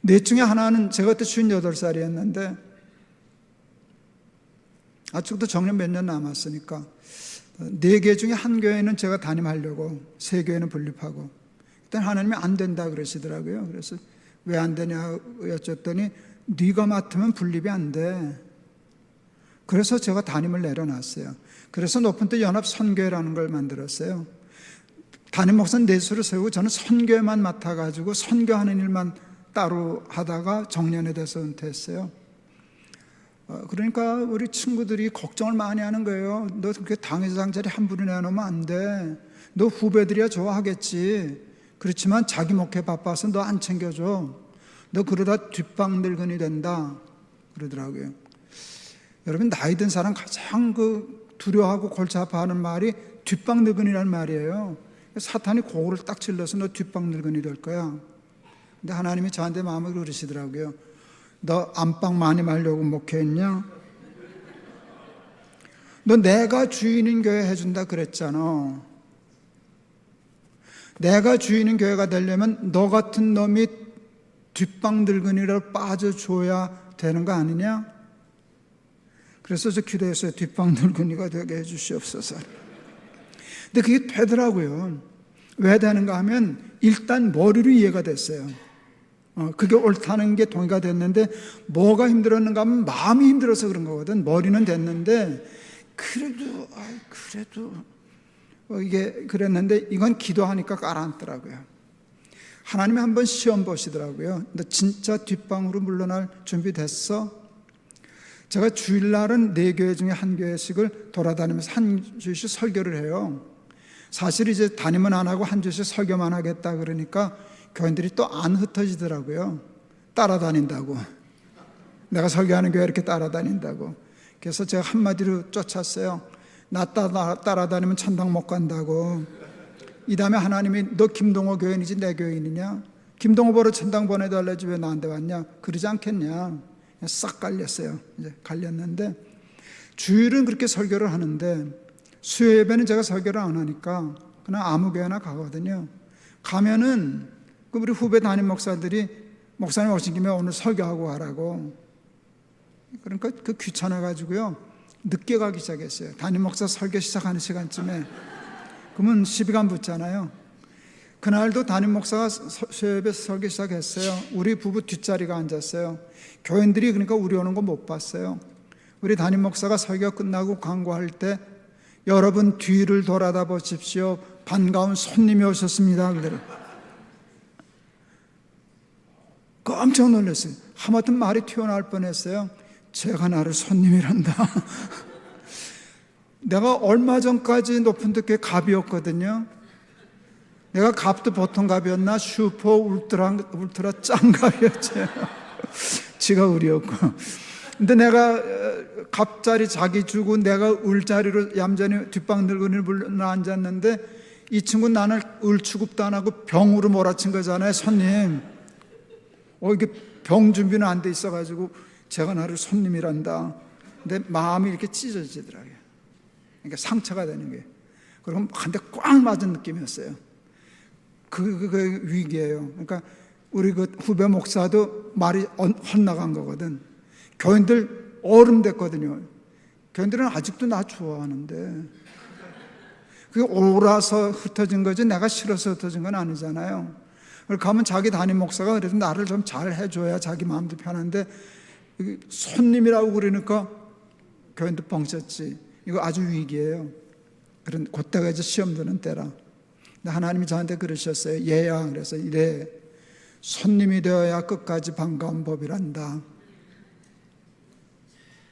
넷 중에 하나는 제가 그때 58살이었는데 아직도 정년 몇 년 남았으니까 4개 중에 한 교회는 제가 담임하려고 3교회는 분립하고 일단 하나님이 안 된다 그러시더라고요. 그래서 왜 안 되냐 여쭸더니 네가 맡으면 분립이 안 돼. 그래서 제가 담임을 내려놨어요. 그래서 높은 뜻 연합 선교회라는 걸 만들었어요. 담임 목사는 넷으로 세우고 저는 선교회만 맡아가지고 선교하는 일만 따로 하다가 정년에 돼서 은퇴했어요. 그러니까 우리 친구들이 걱정을 많이 하는 거예요. 너 그렇게 당회장 자리 함부로 내놓으면 안 돼. 너 후배들이야 좋아하겠지. 그렇지만 자기 목회 바빠서 너 안 챙겨줘. 너 그러다 뒷방 늙은이 된다. 그러더라고요. 여러분, 나이 든 사람 가장 두려워하고 골치 아파하는 말이 뒷방 늙은이라는 말이에요. 사탄이 고를 딱 찔러서 너 뒷방 늙은이 될 거야. 근데 하나님이 저한테 마음을 그러시더라고요. 너 안방 많이 말려고 목회했냐? 너 내가 주인인 교회 해준다 그랬잖아. 내가 주인인 교회가 되려면 너 같은 놈이 뒷방 늙은이로 빠져줘야 되는 거 아니냐? 그래서 저 기도했어요. 뒷방 늙은이가 되게 해주시옵소서. 근데 그게 되더라고요. 왜 되는가 하면 일단 머리로 이해가 됐어요. 그게 옳다는 게 동의가 됐는데 뭐가 힘들었는가 하면 마음이 힘들어서 그런 거거든. 머리는 됐는데 그래도 이게 그랬는데 이건 기도하니까 가라앉더라고요. 하나님이 한번 시험 보시더라고요. 너 진짜 뒷방으로 물러날 준비 됐어? 제가 주일날은 4교회 중에 한 교회씩을 돌아다니면서 한 주일씩 설교를 해요. 사실 이제 담임은 안 하고 한 주일씩 설교만 하겠다 그러니까 교인들이 또 안 흩어지더라고요. 따라다닌다고. 내가 설교하는 교회 이렇게 따라다닌다고. 그래서 제가 한마디로 쫓았어요. 나 따라다니면 천당 못 간다고. 이 다음에 하나님이 너 김동호 교인이지 내 교인이냐? 김동호 보러 천당 보내달라지 왜 나한테 왔냐? 그러지 않겠냐? 싹 갈렸어요. 이제 갈렸는데 주일은 그렇게 설교를 하는데 수요 예배는 제가 설교를 안 하니까 그냥 아무 교회나 가거든요. 가면은 우리 후배 담임 목사들이 목사님 오신 김에 오늘 설교하고 가라고. 그러니까 그 귀찮아가지고요 늦게 가기 시작했어요. 담임 목사 설교 시작하는 시간쯤에. 그러면 시비가 붙잖아요. 그날도 담임 목사가 수요예배에서 설교 시작했어요. 우리 부부 뒷자리가 앉았어요. 교인들이 그러니까 우리 오는 거 못 봤어요. 우리 담임 목사가 설교 끝나고 광고할 때 여러분 뒤를 돌아다 보십시오. 반가운 손님이 오셨습니다. 그러더라고요. 깜짝 놀랐어요. 하마터면 말이 튀어나올 뻔했어요. 제가 나를 손님이란다. 내가 얼마 전까지 높은 데께 갑이었거든요. 내가 갑도 보통 갑이었나? 슈퍼 울트라 짱 갑이었죠. 지가 을이었고. 근데 내가 갑자리 자기 주고 내가 을 자리로 얌전히 뒷방 늙은이를 불러 앉았는데 이 친구 나는 을 취급도 안 하고 병으로 몰아친 거잖아요. 손님. 이게 병 준비는 안 돼 있어가지고 제가 나를 손님이란다. 근데 마음이 이렇게 찢어지더라고요. 그러니까 상처가 되는 거예요. 그리고 한 대 꽉 맞은 느낌이었어요. 그 위기예요. 그러니까 우리 그 후배 목사도 말이 헛나간 거거든. 교인들 어른 됐거든요. 교인들은 아직도 나 좋아하는데 그게 옳아서 흩어진 거지 내가 싫어서 흩어진 건 아니잖아요. 가면 자기 담임 목사가 그래도 나를 좀 잘 해줘야 자기 마음도 편한데 손님이라고 그러니까 교인도 뻥쳤지. 이거 아주 위기예요. 그런 그때가 이제 시험 드는 때라. 근데 하나님이 저한테 그러셨어요. 얘야, 그래서 이래 손님이 되어야 끝까지 반가운 법이란다.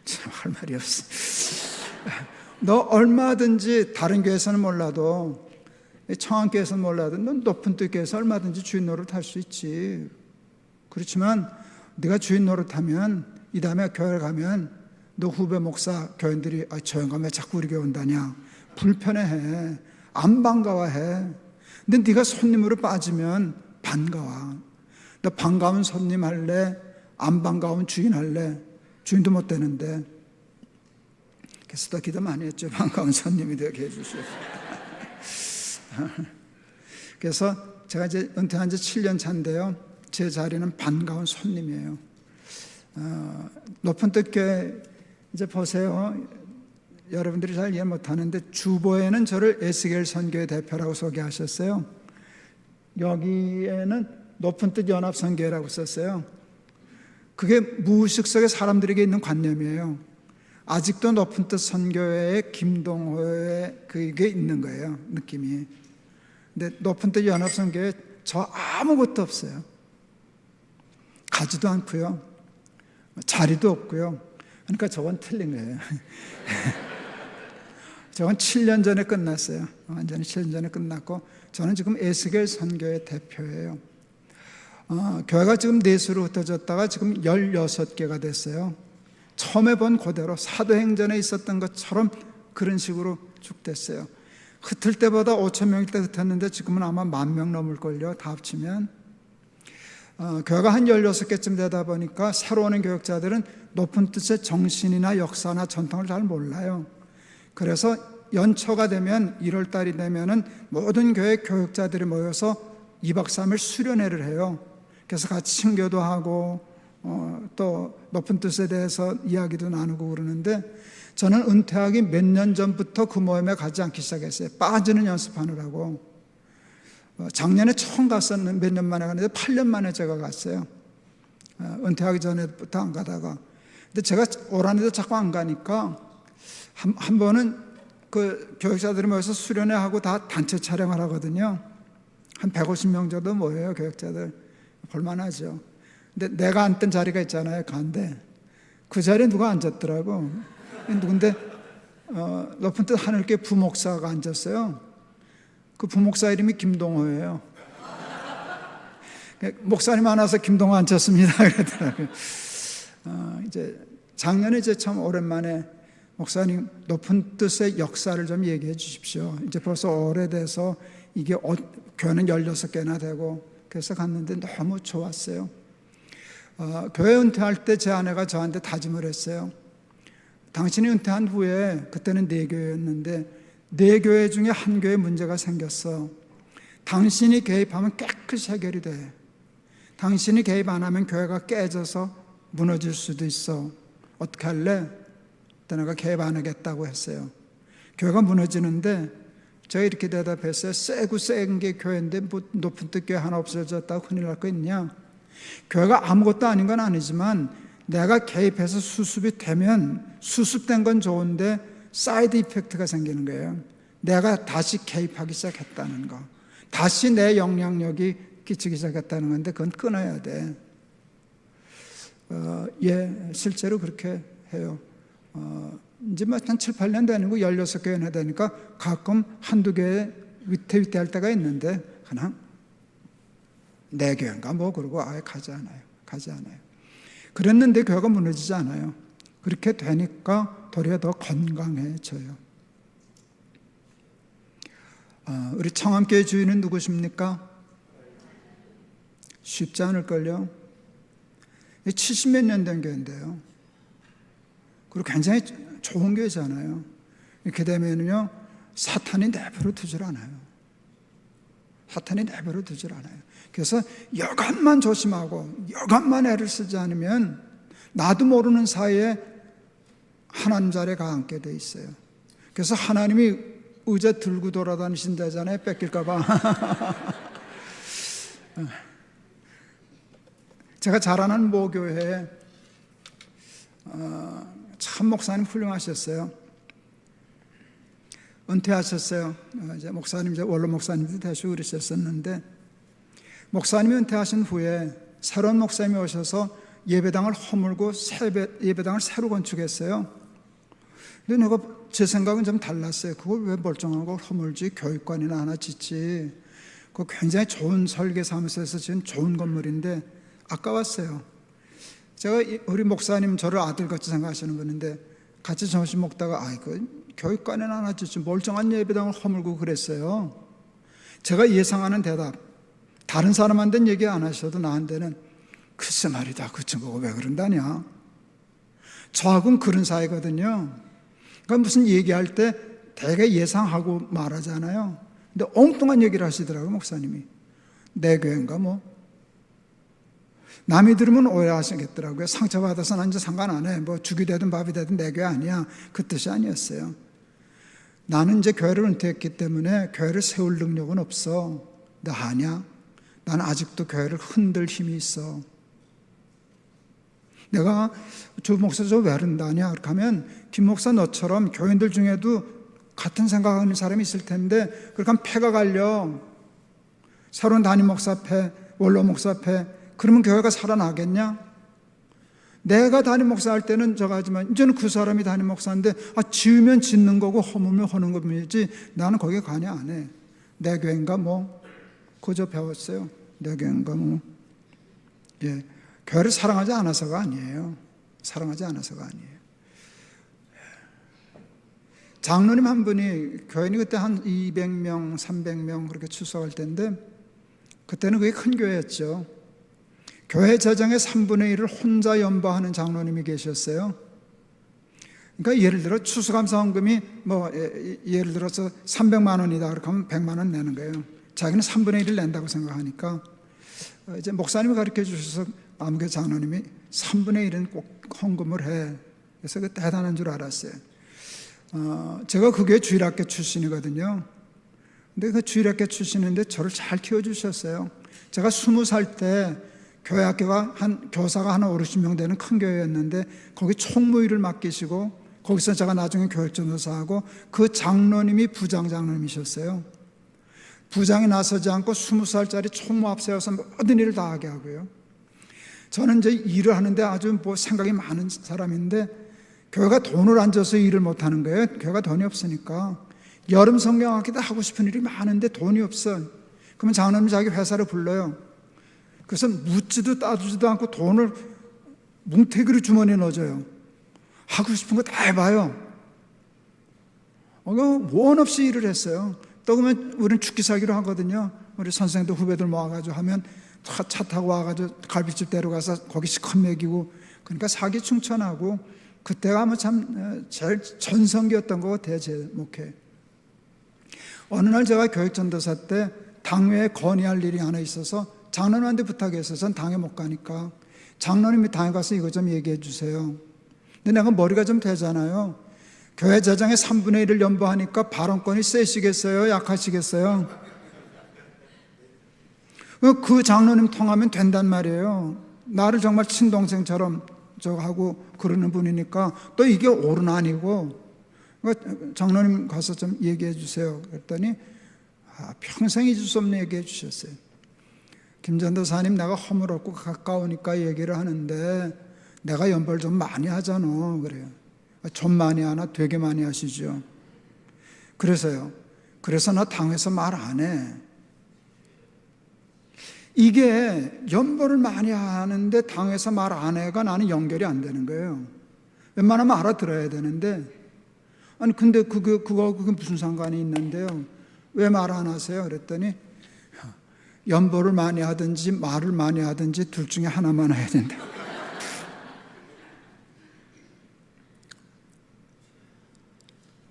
참 할 말이 없어. 너 얼마든지 다른 교회에서는 몰라도 청안교회에서는 몰라도 넌 높은 뜻 교회에서 얼마든지 주인 노릇 할 수 있지. 그렇지만 네가 주인 노릇하면 이 다음에 교회를 가면 너 후배 목사 교인들이 저 영감 왜 자꾸 우리 교회 온다냐 불편해해. 안 반가워해. 근데 네가 손님으로 빠지면 반가워. 너 반가운 손님 할래? 안 반가운 주인 할래? 주인도 못 되는데. 그래서 더 기도 많이 했죠. 반가운 손님이 되게 해주시오. 그래서 제가 이제 은퇴한 지 7년 차인데요. 제 자리는 반가운 손님이에요. 높은 뜻교회 이제 보세요. 여러분들이 잘 이해 못하는데 주보에는 저를 에스겔 선교회 대표라고 소개하셨어요. 여기에는 높은 뜻 연합 선교회라고 썼어요. 그게 무의식 속에 사람들에게 있는 관념이에요. 아직도 높은 뜻 선교회에 김동호에 그게 있는 거예요. 느낌이. 근데 높은 뜻 연합 선교회 저 아무것도 없어요. 가지도 않고요. 자리도 없고요. 그러니까 저건 틀린 거예요. 저건 7년 전에 끝났어요. 완전히 7년 전에 끝났고, 저는 지금 에스겔 선교의 대표예요. 교회가 지금 넷으로 흩어졌다가 지금 16개가 됐어요. 처음에 본 그대로 사도행전에 있었던 것처럼 그런 식으로 쭉 됐어요. 흩을 때보다 5천 명일 때 흩었는데 지금은 아마 10,000명 넘을걸요. 다 합치면. 교회가 한 16개쯤 되다 보니까 새로 오는 교역자들은 높은 뜻의 정신이나 역사나 전통을 잘 몰라요. 그래서 연초가 되면 1월 달이 되면은 모든 교회 교역자들이 모여서 2박 3일 수련회를 해요. 그래서 같이 친교도 하고 또 높은 뜻에 대해서 이야기도 나누고 그러는데, 저는 은퇴하기 몇 년 전부터 그 모임에 가지 않기 시작했어요. 빠지는 연습하느라고. 작년에 처음 갔었는데 몇 년 만에 갔는데 8년 만에 제가 갔어요. 은퇴하기 전에부터 안 가다가. 근데 제가 오라는데 자꾸 안 가니까 한 번은 그 교역자들이 모여서 수련회 하고 다 단체 촬영을 하거든요. 한 150명 정도 모여요, 교역자들. 볼만하죠. 근데 내가 앉던 자리가 있잖아요, 가운데. 그 자리에 누가 앉았더라고. 누군데 높은 뜻 하늘교회 부목사가 앉았어요. 그 부목사 이름이 김동호예요. 목사님 많아서 김동호 앉혔습니다 그러더라고요. 이제 작년에 이제 참 오랜만에 목사님 높은 뜻의 역사를 좀 얘기해 주십시오. 이제 벌써 오래돼서 이게 교회는 16개나 되고 그래서 갔는데 너무 좋았어요. 교회 은퇴할 때 제 아내가 저한테 다짐을 했어요. 당신이 은퇴한 후에, 그때는 4교회였는데 4교회 중에 한 교회에 문제가 생겼어. 당신이 개입하면 깨끗이 해결이 돼. 당신이 개입 안 하면 교회가 깨져서 무너질 수도 있어. 어떻게 할래? 그때 내가 개입 안 하겠다고 했어요. 교회가 무너지는데 제가 이렇게 대답했어요. 세고 센 게 교회인데 뭐 높은 뜻 교회 하나 없어졌다고 큰일 날 거 있냐? 교회가 아무것도 아닌 건 아니지만 내가 개입해서 수습이 되면, 수습된 건 좋은데 사이드 이펙트가 생기는 거예요. 내가 다시 개입하기 시작했다는 거, 다시 내 영향력이 끼치기 시작했다는 건데 그건 끊어야 돼. 실제로 그렇게 해요. 이제 한 7, 8년 되는 거 16개나 되니까 가끔 한두 개 위태위태할 때가 있는데 그냥 4교회인가 뭐 그러고 아예 가지 않아요. 그랬는데 교회가 무너지지 않아요. 그렇게 되니까 도리어 더 건강해져요. 우리 청암교회 주인은 누구십니까? 쉽지 않을걸요. 70몇 년 된 교회인데요. 그리고 굉장히 좋은 교회잖아요. 이렇게 되면요, 사탄이 내버려 두질 않아요. 그래서 여간만 조심하고 여간만 애를 쓰지 않으면 나도 모르는 사이에 하나님 자리에 가앉게 돼 있어요. 그래서 하나님이 의자 들고 돌아다니신다잖아요. 뺏길까 봐. 제가 잘 아는 모교회에 참 목사님 훌륭하셨어요. 은퇴하셨어요. 이제 목사님, 이제 원로 목사님도 되시고 그러셨었는데, 목사님이 은퇴하신 후에 새로운 목사님이 오셔서 예배당을 허물고 예배당을 새로 건축했어요. 근데 내가 제 생각은 좀 달랐어요. 그걸 왜 멀쩡한 걸 허물지? 교육관이나 하나 짓지. 그거 굉장히 좋은 설계 사무소에서 지은 좋은 건물인데 아까웠어요. 제가 우리 목사님 저를 아들같이 생각하시는 분인데 같이 점심 먹다가 그 교육관에는 하나 짓지 멀쩡한 예배당을 허물고 그랬어요. 제가 예상하는 대답, 다른 사람한테는 얘기 안 하셔도 나한테는 글쎄 말이다, 그 친구가 왜 그런다냐. 저하고는 그런 사이거든요. 그러니까 무슨 얘기할 때 되게 예상하고 말하잖아요. 근데 엉뚱한 얘기를 하시더라고요, 목사님이. 내 교회인가 뭐. 남이 들으면 오해하시겠더라고요. 상처받아서 난 이제 상관 안 해. 뭐 죽이 되든 밥이 되든 내 교회 아니야. 그 뜻이 아니었어요. 나는 이제 교회를 은퇴했기 때문에 교회를 세울 능력은 없어. 나 아냐? 나는 아직도 교회를 흔들 힘이 있어. 내가 주 목사 저 왜 그런다냐? 그렇게 하면 김 목사 너처럼 교인들 중에도 같은 생각하는 사람이 있을 텐데 그렇게 하면 패가 갈려. 새로운 담임 목사 패, 원로 목사 패, 그러면 교회가 살아나겠냐? 내가 담임 목사 할 때는 저거 하지만 이제는 그 사람이 담임 목사인데 지으면 짓는 거고 허물면 허는 겁이지 나는 거기에 관여 안 해. 내 교회인가 뭐 그저 배웠어요. 내 교회인가 뭐. 예, 교회를 사랑하지 않아서가 아니에요. 사랑하지 않아서가 아니에요. 장로님 한 분이 교인이 그때 한 200명, 300명 그렇게 출석할 때인데 그때는 그게 큰 교회였죠. 교회 재정의 3분의 1을 혼자 연보하는 장로님이 계셨어요. 그러니까 예를 들어 추수감사원금이 뭐 예를 들어서 300만 원이다 그렇게 하면 100만 원 내는 거예요. 자기는 3분의 1을 낸다고 생각하니까 이제 목사님이 가르쳐 주셔서 아무개 장로님이 3분의 1은 꼭 헌금을 해. 그래서 그 대단한 줄 알았어요. 제가 그게 주일학교 출신이거든요. 근데 그 주일학교 출신인데 저를 잘 키워주셨어요. 제가 20살 때 교회 학교가 교사가 한 50명 되는 큰 교회였는데 거기 총무일을 맡기시고 거기서 제가 나중에 교육전도사하고 그 장로님이 부장 장로님이셨어요. 부장이 나서지 않고 20살짜리 총무 앞세워서 모든 일을 다 하게 하고요. 저는 이제 일을 하는데 아주 뭐 생각이 많은 사람인데 교회가 돈을 안 줘서 일을 못 하는 거예요. 교회가 돈이 없으니까. 여름 성경학기도 하고 싶은 일이 많은데 돈이 없어. 그러면 장로님이 자기 회사를 불러요. 그래서 묻지도 따지지도 않고 돈을 뭉태기로 주머니에 넣어줘요. 하고 싶은 거 다 해봐요. 원 없이 일을 했어요. 또 그러면 우리는 죽기 살기로 하거든요. 우리 선생님들 후배들 모아가지고 하면 차 타고 와가지고 갈비집 데려가서 거기 시컷 먹이고 그러니까 사기 충천하고 그때가 아마 참 제일 전성기였던 것 같아요. 제 목회. 어느 날 제가 교육전도사 때 당회에 건의할 일이 하나 있어서 장로님한테 부탁해서 전 당회 못 가니까 장로님이 당회 가서 이거 좀 얘기해 주세요. 근데 내가 머리가 좀 되잖아요. 교회 재정의 3분의 1을 연보하니까 발언권이 세시겠어요? 약하시겠어요? 그 장로님 통하면 된단 말이에요. 나를 정말 친동생처럼 하고 그러는 분이니까 또 이게 옳은 아니고 장로님 가서 좀 얘기해 주세요. 그랬더니 평생 잊을 수 없는 얘기해 주셨어요. 김전도사님 내가 허물없고 가까우니까 얘기를 하는데 내가 연벌 좀 많이 하잖아. 그래요. 좀 많이 하나 되게 많이 하시죠. 그래서요. 그래서 나 당해서 말 안 해. 이게 연벌을 많이 하는데 당해서 말 안 해가 나는 연결이 안 되는 거예요. 웬만하면 알아들어야 되는데 아니 근데 그게 무슨 상관이 있는데요. 왜 말 안 하세요? 그랬더니 연보를 많이 하든지 말을 많이 하든지 둘 중에 하나만 해야 된다.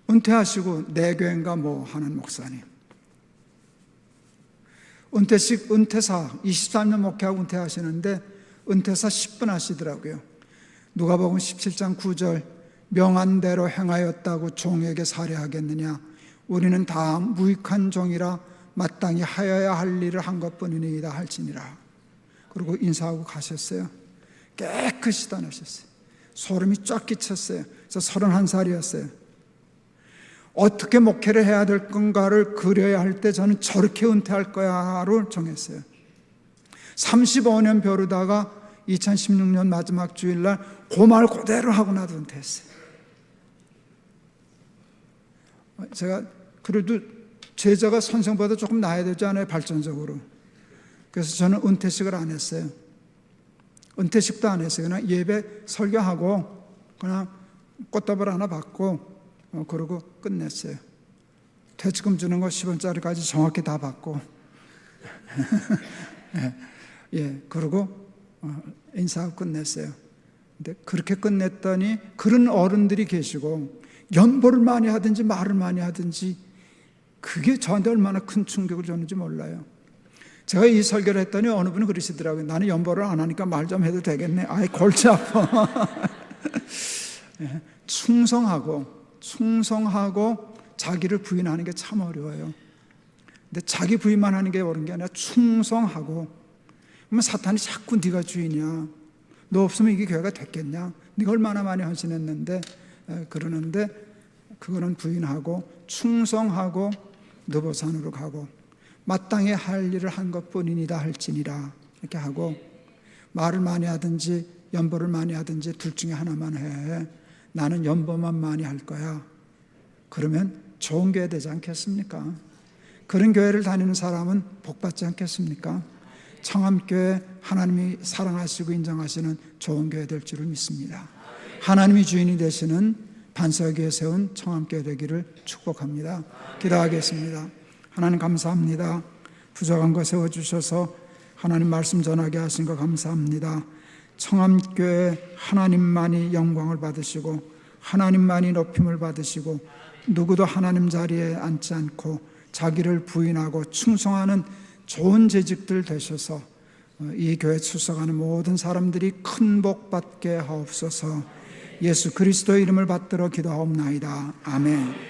은퇴하시고 내교인가 뭐 하는 목사님. 은퇴사 23년 목회하고 은퇴하시는데 은퇴사 10분 하시더라고요. 누가복음 17장 9절 명한 대로 행하였다고 종에게 살해하겠느냐. 우리는 다 무익한 종이라 마땅히 하여야 할 일을 한 것뿐이니이다 할지니라. 그리고 인사하고 가셨어요. 깨끗이 떠나셨어요. 소름이 쫙 끼쳤어요. 저 31살이었어요. 어떻게 목회를 해야 될 건가를 그려야 할 때 저는 저렇게 은퇴할 거야를 정했어요. 35년 벼르다가 2016년 마지막 주일날 그 말 그대로 하고 나도 은퇴했어요. 제가 그래도 제자가 선생보다 조금 나아야 되지 않아요? 발전적으로. 그래서 저는 은퇴식을 안 했어요. 은퇴식도 안 했어요. 그냥 예배 설교하고 그냥 꽃다발 하나 받고 그러고 끝냈어요. 퇴직금 주는 거 10원짜리까지 정확히 다 받고 예, 그러고 인사하고 끝냈어요. 근데 그렇게 끝냈더니 그런 어른들이 계시고 연보를 많이 하든지 말을 많이 하든지 그게 저한테 얼마나 큰 충격을 줬는지 몰라요. 제가 이 설교를 했더니 어느 분이 그러시더라고요. 나는 연보를 안 하니까 말 좀 해도 되겠네. 아이 골치 아파. 예, 충성하고 자기를 부인하는 게 참 어려워요. 근데 자기 부인만 하는 게 어려운 게 아니라 충성하고. 그러면 사탄이 자꾸 네가 주인이야. 너 없으면 이게 교회가 됐겠냐. 네가 얼마나 많이 헌신했는데 그러는데 그거는 부인하고 충성하고 느보산으로 가고 마땅히 할 일을 한 것뿐이니다 할지니라 이렇게 하고 말을 많이 하든지 연보를 많이 하든지 둘 중에 하나만 해. 나는 연보만 많이 할 거야. 그러면 좋은 교회 되지 않겠습니까? 그런 교회를 다니는 사람은 복받지 않겠습니까? 청암교회 하나님이 사랑하시고 인정하시는 좋은 교회 될 줄을 믿습니다. 하나님이 주인이 되시는 반석에 세운 청암교회 되기를 축복합니다. 기도하겠습니다. 하나님 감사합니다. 부족한 거 세워주셔서 하나님 말씀 전하게 하신 거 감사합니다. 청암교회 하나님만이 영광을 받으시고 하나님만이 높임을 받으시고 누구도 하나님 자리에 앉지 않고 자기를 부인하고 충성하는 좋은 재직들 되셔서 이 교회 출석하는 모든 사람들이 큰 복 받게 하옵소서. 예수 그리스도의 이름을 받들어 기도하옵나이다. 아멘.